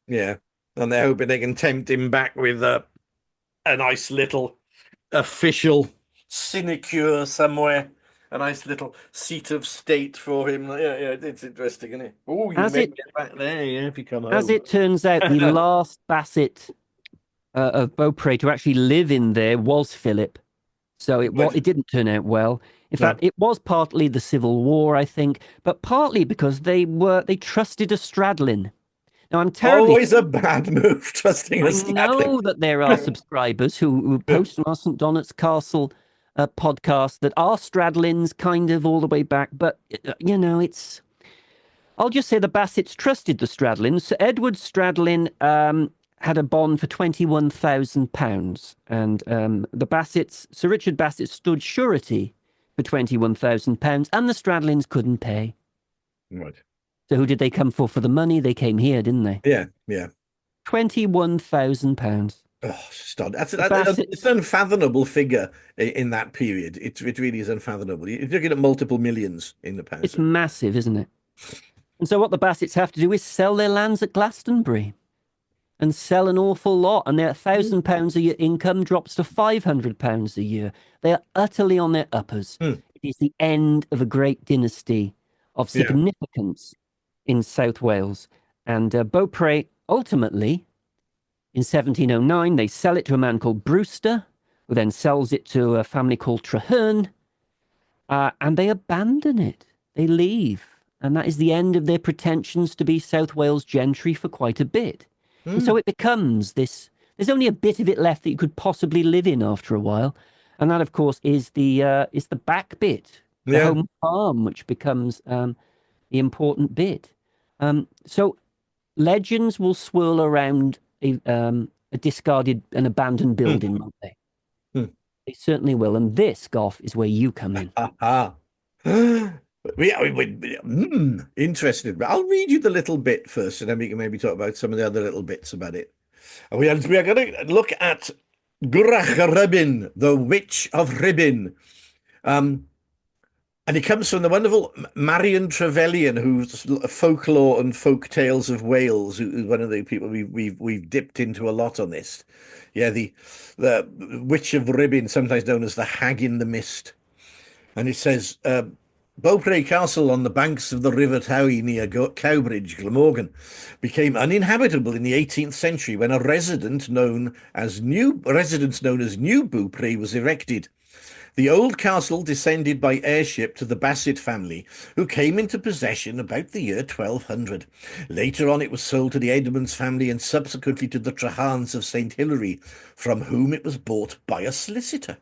yeah. And they're hoping they can tempt him back with a nice little official sinecure somewhere, a nice little seat of state for him. Yeah, yeah, it's interesting, isn't it? Oh, you As may it get back there, yeah, if you come as home. it turns out, the last Basset of Beaupre to actually live in there was Philip. So it Right. didn't turn out well. In No. fact, it was partly the Civil War, I think, but partly because they trusted a Stradlin. Now, I'm terribly Always a bad move, trusting I a Stradlin. know that there are subscribers who post on our St Donat's Castle podcast that are Stradlins kind of all the way back, but it's. I'll just say the Bassets trusted the Stradlins. Sir Edward Stradlin had a bond for £21,000, and the Bassets, Sir Richard Bassett, stood surety for £21,000, and the Stradlins couldn't pay. Right. So who did they come for the money? They came here, didn't they? Yeah, yeah. £21,000. Oh, stud. The It's Bassets. an unfathomable figure in that period. It really is unfathomable. You're looking at multiple millions in the pounds. It's massive, isn't it? And so what the Bassets have to do is sell their lands at Glastonbury and sell an awful lot. And their £1,000 a year income drops to £500 a year. They are utterly on their uppers. Hmm. It is the end of a great dynasty of Yeah. significance in South Wales. And Beaupre, ultimately, in 1709, they sell it to a man called Brewster, who then sells it to a family called Traherne, and they abandon it. They leave. And that is the end of their pretensions to be South Wales gentry for quite a bit. And Hmm. so it becomes this. There's only a bit of it left that you could possibly live in after a while, and that, of course, is the back bit, the Yeah. home farm, which becomes the important bit. So legends will swirl around a discarded and abandoned Hmm. building, won't they? Hmm. They certainly will. And this, Goff, is where you come in. Aha. Interested. But I'll read you the little bit first, and then we can maybe talk about some of the other little bits about it. We are going to look at Grach y Rhibyn, the Witch of Rhibyn. And it comes from the wonderful Marion Trevelyan, who's folklore and folk tales of Wales, who's one of the people we've dipped into a lot on this. Yeah, the Witch of Rhibyn, sometimes known as the Hag in the Mist. And it says, Beaupre Castle on the banks of the River Towy near Cowbridge, Glamorgan, became uninhabitable in the 18th century when a residence known as New Beaupre was erected. The old castle descended by airship to the Basset family, who came into possession about the year 1200. Later on, it was sold to the Edmonds family and subsequently to the Trahernes of St Hilary, from whom it was bought by a solicitor.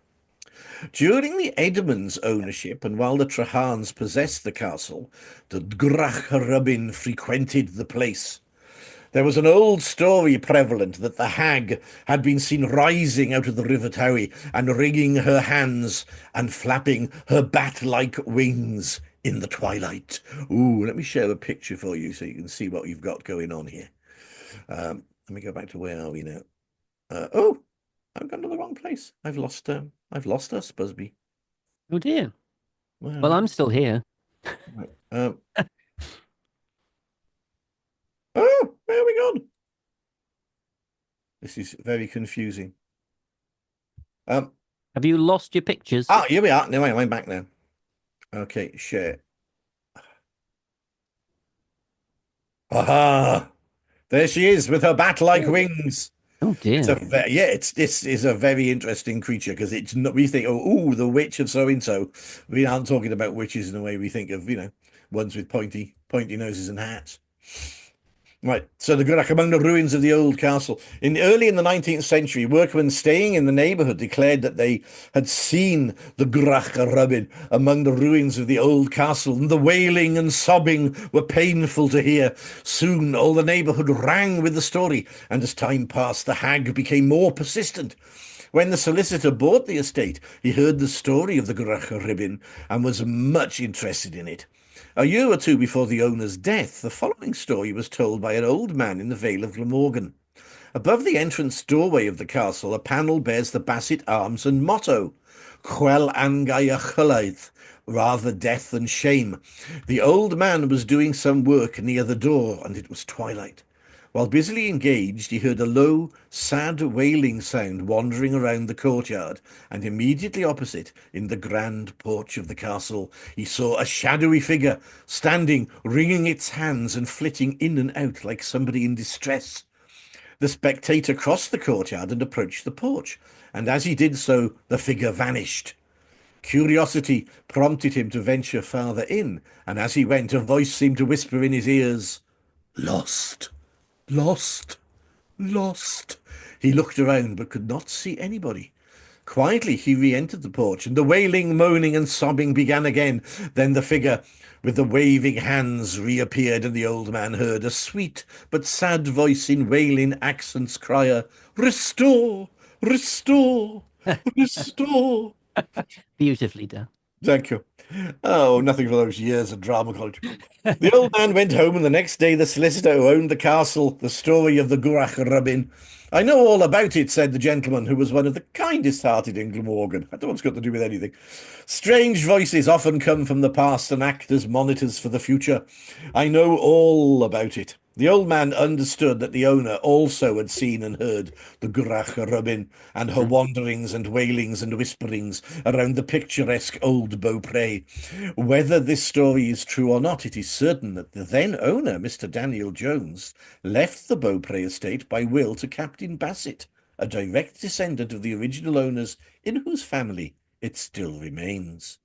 During the Edmonds' ownership, and while the Trahernes possessed the castle, the Grach y Rhibyn frequented the place. There was an old story prevalent that the hag had been seen rising out of the River Towy and wringing her hands and flapping her bat-like wings in the twilight. Ooh, let me share a picture for you so you can see what you've got going on here. Let me go back to where are we now? Oh, I've gone to the wrong place. I've lost us, Busby. Oh dear. Well, Well, I'm still here. oh, where have we gone? This is very confusing. Have you lost your pictures? Here we are. No, I'm back now. Okay, share. Aha! There she is with her bat-like wings. Oh dear. This is a very interesting creature because it's not. We think, oh, the witch of so and so. We aren't talking about witches in the way we think of, ones with pointy noses and hats. Right, so the Grach among the ruins of the old castle. Early in the 19th century, workmen staying in the neighbourhood declared that they had seen the Grach y Rhibyn among the ruins of the old castle, and the wailing and sobbing were painful to hear. Soon all the neighbourhood rang with the story, and as time passed, the hag became more persistent. When the solicitor bought the estate, he heard the story of the Grach y Rhibyn and was much interested in it. A year or two before the owner's death, the following story was told by an old man in the Vale of Glamorgan. Above the entrance doorway of the castle, a panel bears the Basset arms and motto, Chwel angau a chalaeth, rather death than shame. The old man was doing some work near the door, and it was twilight. While busily engaged, he heard a low, sad wailing sound wandering around the courtyard, and immediately opposite, in the grand porch of the castle, he saw a shadowy figure standing, wringing its hands and flitting in and out like somebody in distress. The spectator crossed the courtyard and approached the porch, and as he did so, the figure vanished. Curiosity prompted him to venture farther in, and as he went, a voice seemed to whisper in his ears, "Lost, lost, lost." He looked around but could not see anybody. Quietly he re-entered the porch, and the wailing, moaning, and sobbing began again. Then the figure with the waving hands reappeared, and the old man heard a sweet but sad voice in wailing accents cry, "Restore, restore, restore." Beautifully done. Thank you. Oh, nothing for those years of drama college. The old man went home, and the next day the solicitor who owned the castle, the story of the Grach y Rhibyn. "I know all about it," said the gentleman, who was one of the kindest-hearted in Glamorgan. I don't know what's got to do with anything. "Strange voices often come from the past and act as monitors for the future. I know all about it." The old man understood that the owner also had seen and heard the Grach y Rhibyn and her wanderings and wailings and whisperings around the picturesque old Beaupre. Whether this story is true or not, it is certain that the then owner, Mr. Daniel Jones, left the Beaupre estate by will to Captain Basset, a direct descendant of the original owners, in whose family it still remains.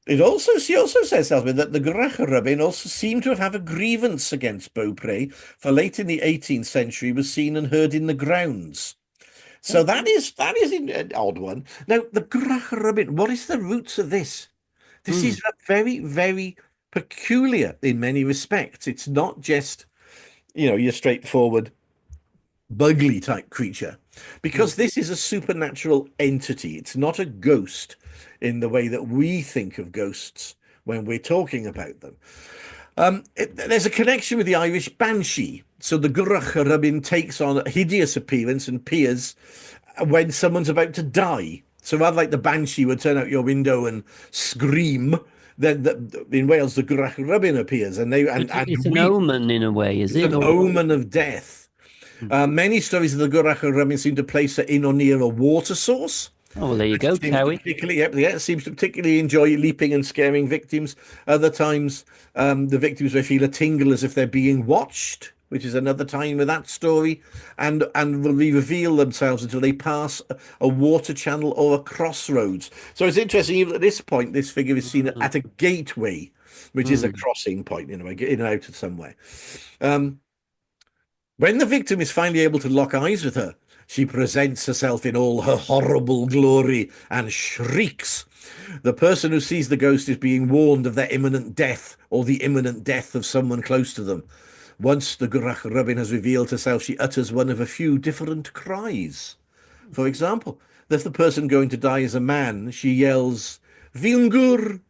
She also says, Elsbeth, that the Grach y Rhibyn also seemed to have a grievance against Beaupre, for late in the 18th century was seen and heard in the grounds. So that is an odd one. Now, the Grach y Rhibyn, what is the roots of this? This is very, very peculiar in many respects. It's not just, your straightforward bugly type creature, because this is a supernatural entity. It's not a ghost in the way that we think of ghosts when we're talking about them. There's a connection with the Irish banshee. So the Grach y Rhibyn takes on a hideous appearance and appears when someone's about to die. So rather like the banshee would turn out your window and scream, then in Wales the Grach y Rhibyn appears, and It's an omen in a way, is it's it? an omen of death. Many stories of the Grach y Rhibyn seem to place her in or near a water source. Oh, well, there you go, Cowie. It seems to particularly enjoy leaping and scaring victims. Other times, the victims may feel a tingle as if they're being watched, which is another time with that story, and will reveal themselves until they pass a water channel or a crossroads. So it's interesting, even at this point, this figure is seen at a gateway, which is a crossing point, in and out of somewhere. When the victim is finally able to lock eyes with her, she presents herself in all her horrible glory and shrieks. The person who sees the ghost is being warned of their imminent death or the imminent death of someone close to them. Once the Grach y Rhibyn has revealed herself, she utters one of a few different cries. For example, if the person going to die is a man, she yells, "Fi'n gŵr,"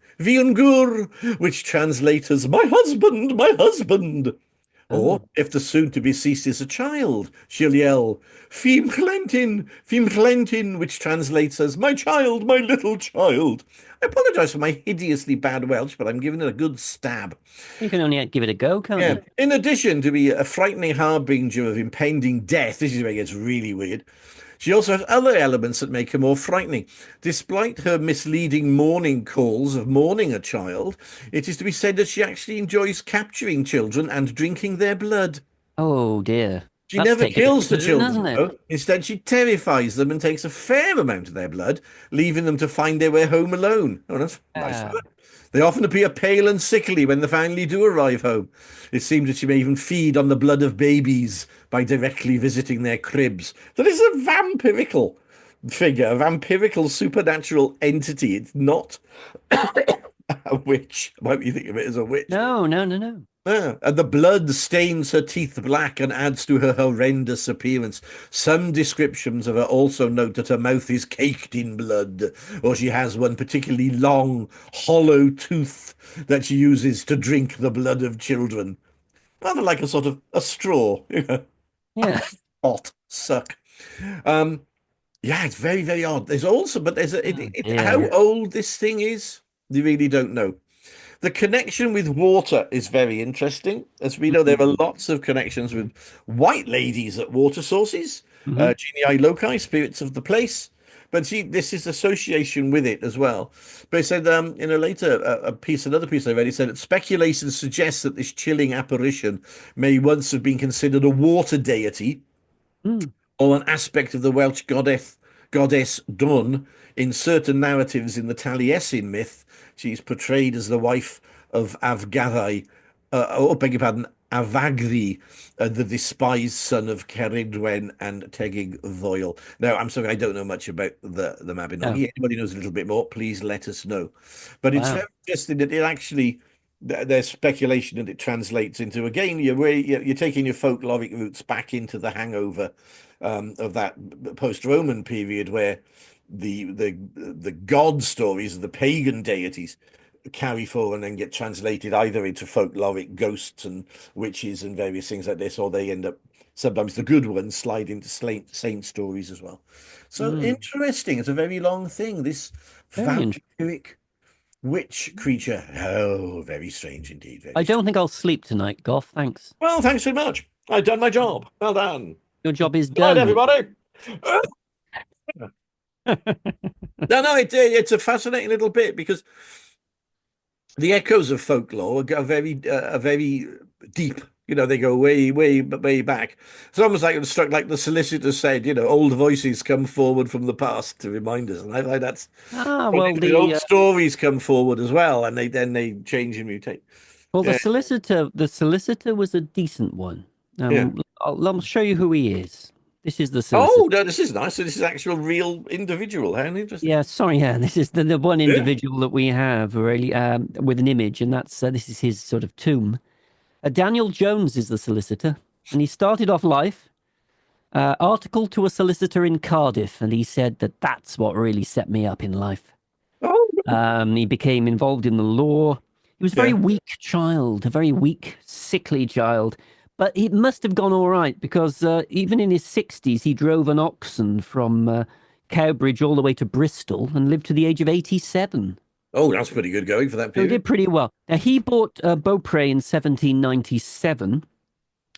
which translates as "my husband, my husband." Or, if the soon-to-be-deceased is a child, she'll yell, "Fim chlentyn," which translates as "my child, my little child." I apologise for my hideously bad Welsh, but I'm giving it a good stab. You can only give it a go, can't you? In addition to be a frightening harbinger of impending death, this is where it gets really weird, she also has other elements that make her more frightening. Despite her misleading mourning calls of mourning a child, it is to be said that she actually enjoys capturing children and drinking their blood. Oh, dear. She never kills the children, isn't it? though. Instead, she terrifies them and takes a fair amount of their blood, leaving them to find their way home alone. Oh, that's nice of her. They often appear pale and sickly when they finally do arrive home. It seems that she may even feed on the blood of babies by directly visiting their cribs. That is a vampirical figure, a vampirical supernatural entity. It's not a witch. Why do you think of it as a witch? No. And the blood stains her teeth black and adds to her horrendous appearance. Some descriptions of her also note that her mouth is caked in blood, or she has one particularly long, hollow tooth that she uses to drink the blood of children. Rather like a sort of a straw. Yeah. Hot suck. Yeah, it's very, very odd. There's also, but how old this thing is, you really don't know. The connection with water is very interesting. As we know, there are lots of connections with white ladies at water sources, genii loci, spirits of the place. But this is association with it as well. But it said in a later another piece I read, it said that speculation suggests that this chilling apparition may once have been considered a water deity or an aspect of the Welsh goddess Dun. In certain narratives in the Taliesin myth, she's portrayed as the wife of Avgarai, beg your pardon, Avagri, the despised son of Ceridwen and Tegig Ddoel. Now, I'm sorry, I don't know much about the Oh, Mabinogi. Anybody knows a little bit more, please let us know. But it's wow. very interesting that it actually, there's speculation that it translates into, again, you're taking your folkloric roots back into the hangover of that post-Roman period where the god stories of the pagan deities carry forward and then get translated either into folkloric ghosts and witches and various things like this, or they end up, sometimes the good ones slide into saint stories as well. So Mm, interesting. It's a very long thing. This very interesting. vampiric witch creature. Oh, very strange indeed. I Very don't strange. think I'll sleep tonight, Goff. Thanks. Well, thanks very much. I've done my job. Well done. Your job is Good night, done. everybody. No, it's a fascinating little bit because the echoes of folklore are very deep. You know, they go way, way, way back. It's almost like it's struck, like the solicitor said. You know, old voices come forward from the past to remind us, and I like that's Ah, well, well, the old stories come forward as well, and they change and mutate. the Yeah, solicitor was a decent one. yeah. I'll show you who he is. This is the solicitor. Oh, no, this is nice. So this is actual real individual. How interesting. Yeah, sorry, yeah, this is the one Yeah. individual that we have really with an image, and that's this is his sort of tomb. Daniel Jones is the solicitor, and he started off life article to a solicitor in Cardiff, and he said that that's what really set me up in life. Oh, He became involved in the law. He was a very yeah. weak child, a very weak, sickly child. But it must have gone all right because even in his 60s, he drove an oxen from Cowbridge all the way to Bristol and lived to the age of 87. Oh, that's pretty good going for that So he period. did pretty well. Now, he bought Beaupre in 1797.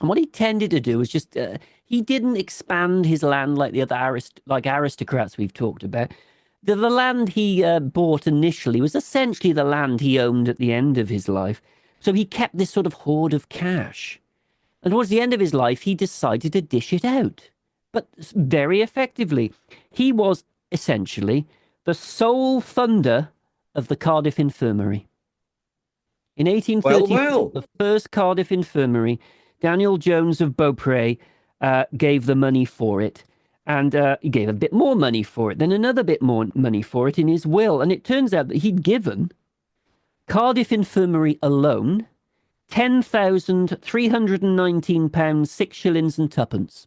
And what he tended to do was just, he didn't expand his land like the other aristocrats we've talked about. The land he bought initially was essentially the land he owned at the end of his life. So he kept this sort of hoard of cash. And towards the end of his life, he decided to dish it out, but very effectively. He was essentially the sole funder of the Cardiff Infirmary. In Well, 1834, well. the first Cardiff Infirmary, Daniel Jones of Beaupre gave the money for it. And he gave a bit more money for it, then another bit more money for it in his will. And it turns out that he'd given Cardiff Infirmary alone £10,319, 6 shillings and twopence.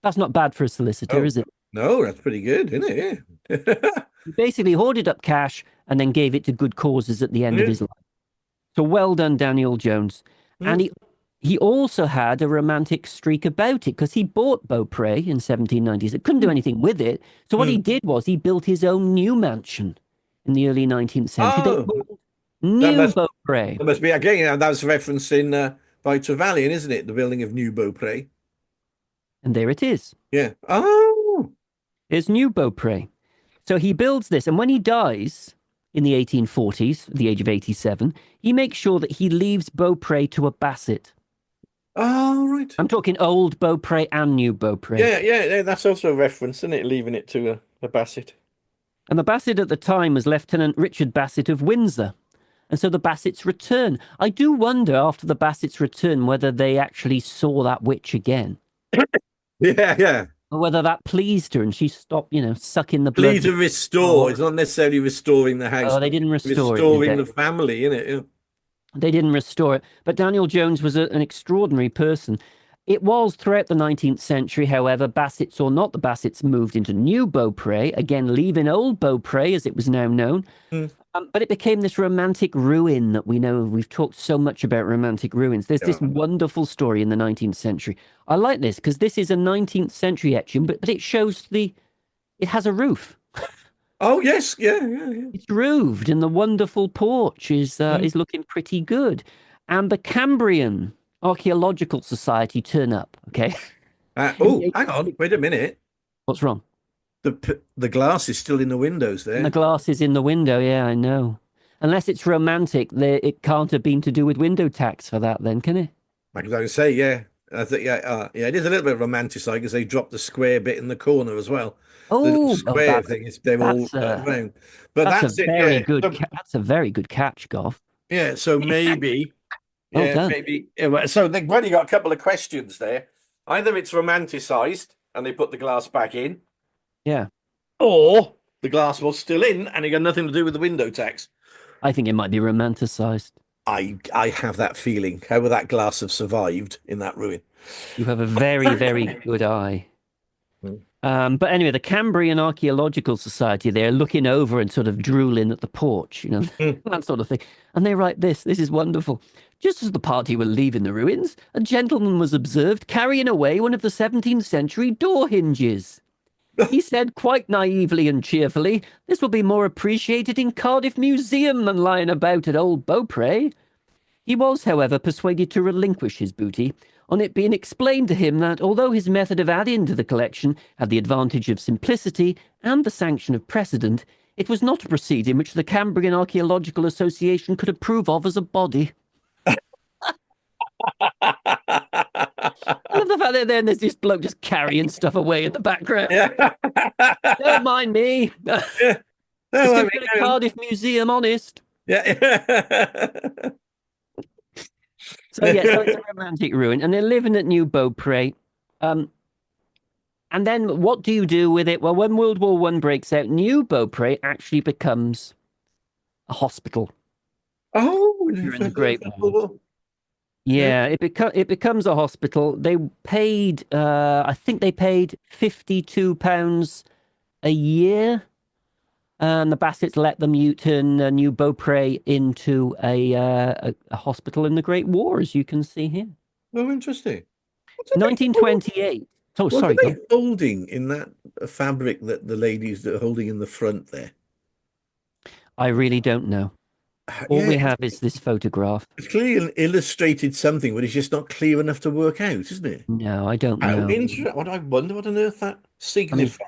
That's not bad for a solicitor, Oh, is it? no, that's pretty good, isn't it? Yeah. He basically hoarded up cash and then gave it to good causes at the end of Yeah. his life. So well done, Daniel Jones. And Mm. he also had a romantic streak about it because he bought Beaupre in 1790s. It couldn't do anything with it. So what he Mm. did was he built his own new mansion in the early 19th century. They Oh, called that New must Beaupre. that must be again. That's referencing by Trevelyan, isn't it? The building of New Beaupre. And there it is. Yeah. Oh, There's New Beaupre. So he builds this, and when he dies in the 1840s, at the age of 87, he makes sure that he leaves Beaupre to a Basset. oh, right. I'm talking old Beaupre and new Beaupre. Yeah. That's also a reference, isn't it? Leaving it to a Basset. And the Basset at the time was Lieutenant Richard Basset of Windsor. And so the Bassets return. I do wonder after the Bassets return whether they actually saw that witch again, Yeah. or whether that pleased her and she stopped, sucking the blood. Please to restore. It's not necessarily restoring the house, Oh, they but didn't restore it, did restoring they? the family, innit? Yeah. They didn't restore it. But Daniel Jones was an extraordinary person. It was throughout the 19th century, however, Bassets or not, the Bassets moved into New Beaupre, again leaving Old Beaupre as it was now known. Mm. But it became this romantic ruin that we know. We've talked so much about romantic ruins. There's this Yeah. wonderful story in the 19th century. I like this because this is a 19th century etching, but it shows it has a roof. Oh, yes. Yeah. It's roofed, and the wonderful porch Mm. is looking pretty good. And the Cambrian Archaeological Society turn up. Okay, Oh, hang on. Wait a minute. what's wrong? The glass is still in the windows And the there. glass is in the window. Yeah, I know. Unless it's romantic, it can't have been to do with window tax for that, then, can it? Like I was say, yeah. I think yeah, it is a little bit romanticised because they dropped the square bit in the corner as well. The little Oh, square thing is they've all that's a round. But that's a that's it. Yeah. very good So, that's a very good catch, Goff. yeah. So maybe. Well Yeah, done. maybe. Yeah, so they've already got a couple of questions there. Either it's romanticised and they put the glass back in, Yeah, or the glass was still in and it got nothing to do with the window tax. I think it might be romanticized. I have that feeling. How would that glass have survived in that ruin? You have a very, very good eye. But anyway, the Cambrian Archaeological Society, they're looking over and sort of drooling at the porch, Mm. that sort of thing. And they write this. This is wonderful. Just as the party were leaving the ruins, a gentleman was observed carrying away one of the 17th century door hinges. He said quite naively and cheerfully, this will be more appreciated in Cardiff Museum than lying about at old Beaupre. He was, however, persuaded to relinquish his booty, on it being explained to him that, although his method of adding to the collection had the advantage of simplicity and the sanction of precedent, it was not a proceeding which the Cambrian Archaeological Association could approve of as a body. I love the fact that then there's this bloke just carrying stuff away in the background. Yeah. Don't mind me. Yeah. It's No, I going mean, to the Cardiff Museum, honest. yeah. So yeah, so it's a romantic ruin, and they're living at New Beaupre. Um, and then what do you do with it? Well, when World War One breaks out, New Beaupre actually becomes a hospital Oh, during the Great War. yeah. Yeah, it becomes a hospital. They paid, I think they paid £52 a year, and the Bassets let them turn New Beaupre into a hospital in the Great War, as you can see here. Oh, interesting. What are they, 1928. Oh, what are sorry, go they on. holding in that fabric that the ladies are holding in the front there? I really don't know. All Yeah, we have is this photograph. it's clearly an illustrated something, but it's just not clear enough to work out, isn't it? No, I don't How know. interesting. What I wonder what on earth that And signified.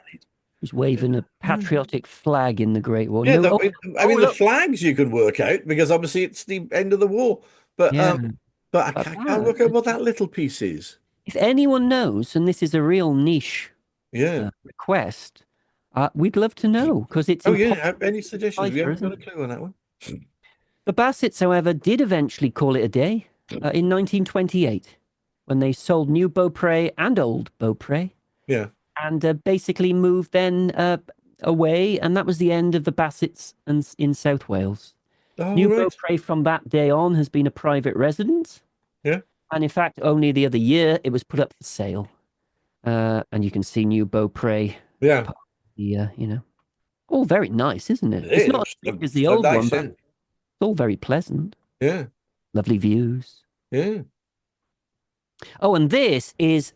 he's waving a patriotic flag in the Great War. Yeah, No, I oh, mean the look. flags you can work out because obviously it's the end of the war. But Yeah, I but can't that, work out what that little piece is. if anyone knows, and this is a real niche Yeah. request, we'd love to know because it's Oh impossible yeah. Any to suggestions? We decipher, haven't got isn't a it? clue on that one. The Bassets, however, did eventually call it a day in 1928 when they sold New Beaupre and Old Beaupre Yeah. and basically moved then away, and that was the end of the Bassets in South Wales. Oh New right. Beaupre from that day on has been a private residence, Yeah. and in fact, only the other year it was put up for sale. And you can see New Beaupre, Yeah. all very nice, isn't it? It's It not looks as big as the so old one, nice. but Yeah. it's all very pleasant. Yeah. Lovely views. Yeah. Oh, and this is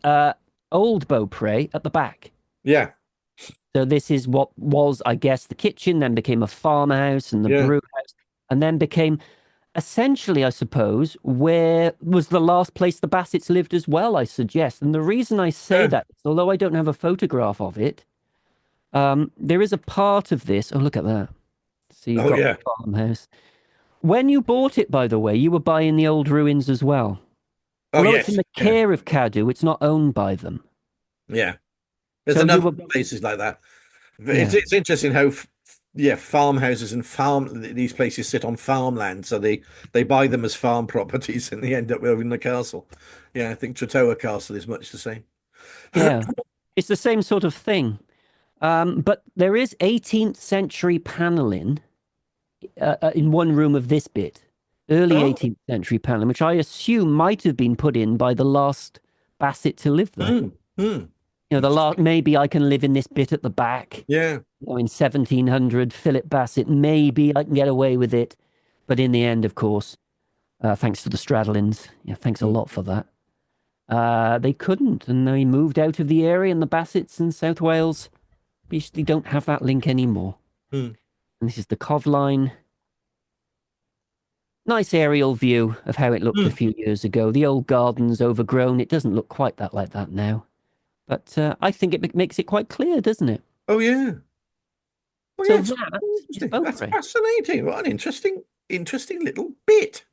Old Beaupre at the back. Yeah. So this is what was, I guess, the kitchen, then became a farmhouse and the Yeah. brew house, and then became essentially, I suppose, where was the last place the Bassets lived as well, I suggest. And the reason I say Yeah. that is, although I don't have a photograph of it, there is a part of this. Oh, look at that. So you've Oh got the yeah. farmhouse. When you bought it, by the way, you were buying the old ruins as well. Oh Although it's in yes. the Yeah. care of Cadw, it's not owned by them. Yeah. There's So a you number were, of places like that. yeah, It's interesting how yeah, farmhouses and these places sit on farmland, so they buy them as farm properties and they end up owning the castle. Yeah, I think Tretower Castle is much the same. yeah. It's the same sort of thing. But there is 18th century paneling in one room of this bit, early Oh, 18th century paneling, which I assume might have been put in by the last Basset to live there. mm, mm. The last, maybe I can live in this bit at the back. Yeah. In 1700, Philip Bassett, maybe I can get away with it. But in the end, of course, thanks to the Stradlins, yeah, thanks a Mm, lot for that. They couldn't, and they moved out of the area, and the Bassets in South Wales basically don't have that link anymore. mm, And this is the Cov line. Nice aerial view of how it looked a mm. few years ago. The old garden's overgrown. It doesn't look quite that like that now. But I think it makes it quite clear, doesn't it? Oh yeah. Oh So yeah, it's that is interesting. That's Beaupre. fascinating. What an interesting little bit.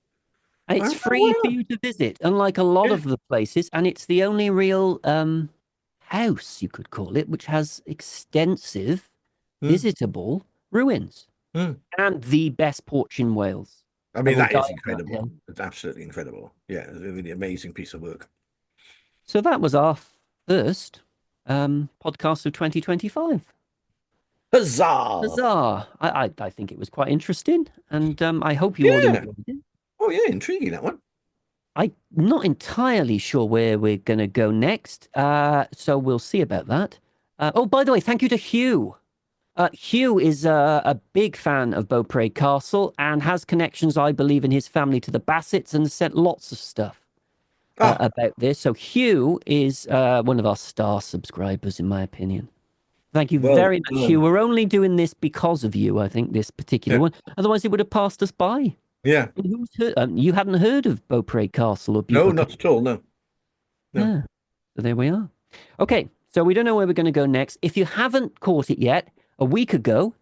And it's Oh, free for wow. you to visit, unlike a lot Yeah. of the places. And it's the only real house, you could call it, which has extensive Mm, visitable ruins mm. and the best porch in Wales. I I mean, will that die is on that incredible. hill. It's absolutely incredible. Yeah, it's a really amazing piece of work. So that was our first podcast of 2025. Huzzah! Huzzah! I think it was quite interesting, and I hope you all Yeah. enjoyed it. Oh, yeah, intriguing, that one. I'm not entirely sure where we're going to go next, so we'll see about that. Oh, by the way, thank you to Hugh. Hugh is a big fan of Beaupre Castle and has connections, I believe, in his family to the Bassets and sent lots of stuff Oh, about this. So Hugh is one of our star subscribers, in my opinion. Thank you well very much, Hugh. done. We're only doing this because of you, I think, this particular Yeah. one. Otherwise, it would have passed us by. Yeah. And who's heard, you hadn't heard of Beaupre Castle or No, Beaupre not at Castle? all. No, no. Yeah. So there we are. Okay, so we don't know where we're going to go next. If you haven't caught it yet, a week ago,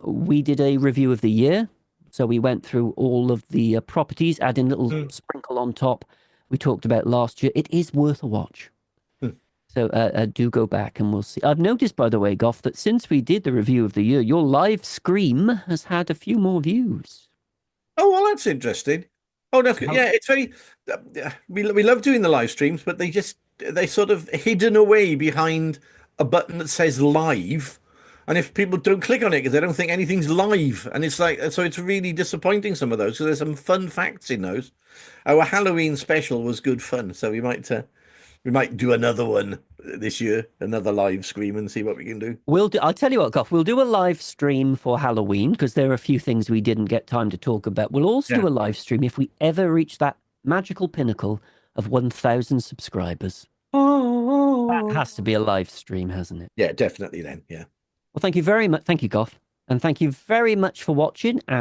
we did a review of the year. So we went through all of the properties, adding a little Mm, sprinkle on top. We talked about last year. It is worth a watch. mm. So do go back and we'll see. I've noticed, by the way, Goff, that since we did the review of the year, your live scream has had a few more views. Oh, well, that's interesting. Oh, that's good. How- Yeah, it's very. We love doing the live streams, but they sort of hidden away behind a button that says live, and if people don't click on it because they don't think anything's live, and it's like so, it's really disappointing. Some of those. So there's some fun facts in those. Our Halloween special was good fun, so we might do another one this year, another live stream, and see what we can do. We'll do, I'll tell you what, Goff, we'll do a live stream for Halloween because there are a few things we didn't get time to talk about. We'll also Yeah. do a live stream if we ever reach that magical pinnacle of 1,000 subscribers. That Oh. has to be a live stream, hasn't it? Yeah, definitely then. Yeah. Well, thank you very much. Thank you, Goff. And thank you very much for watching. And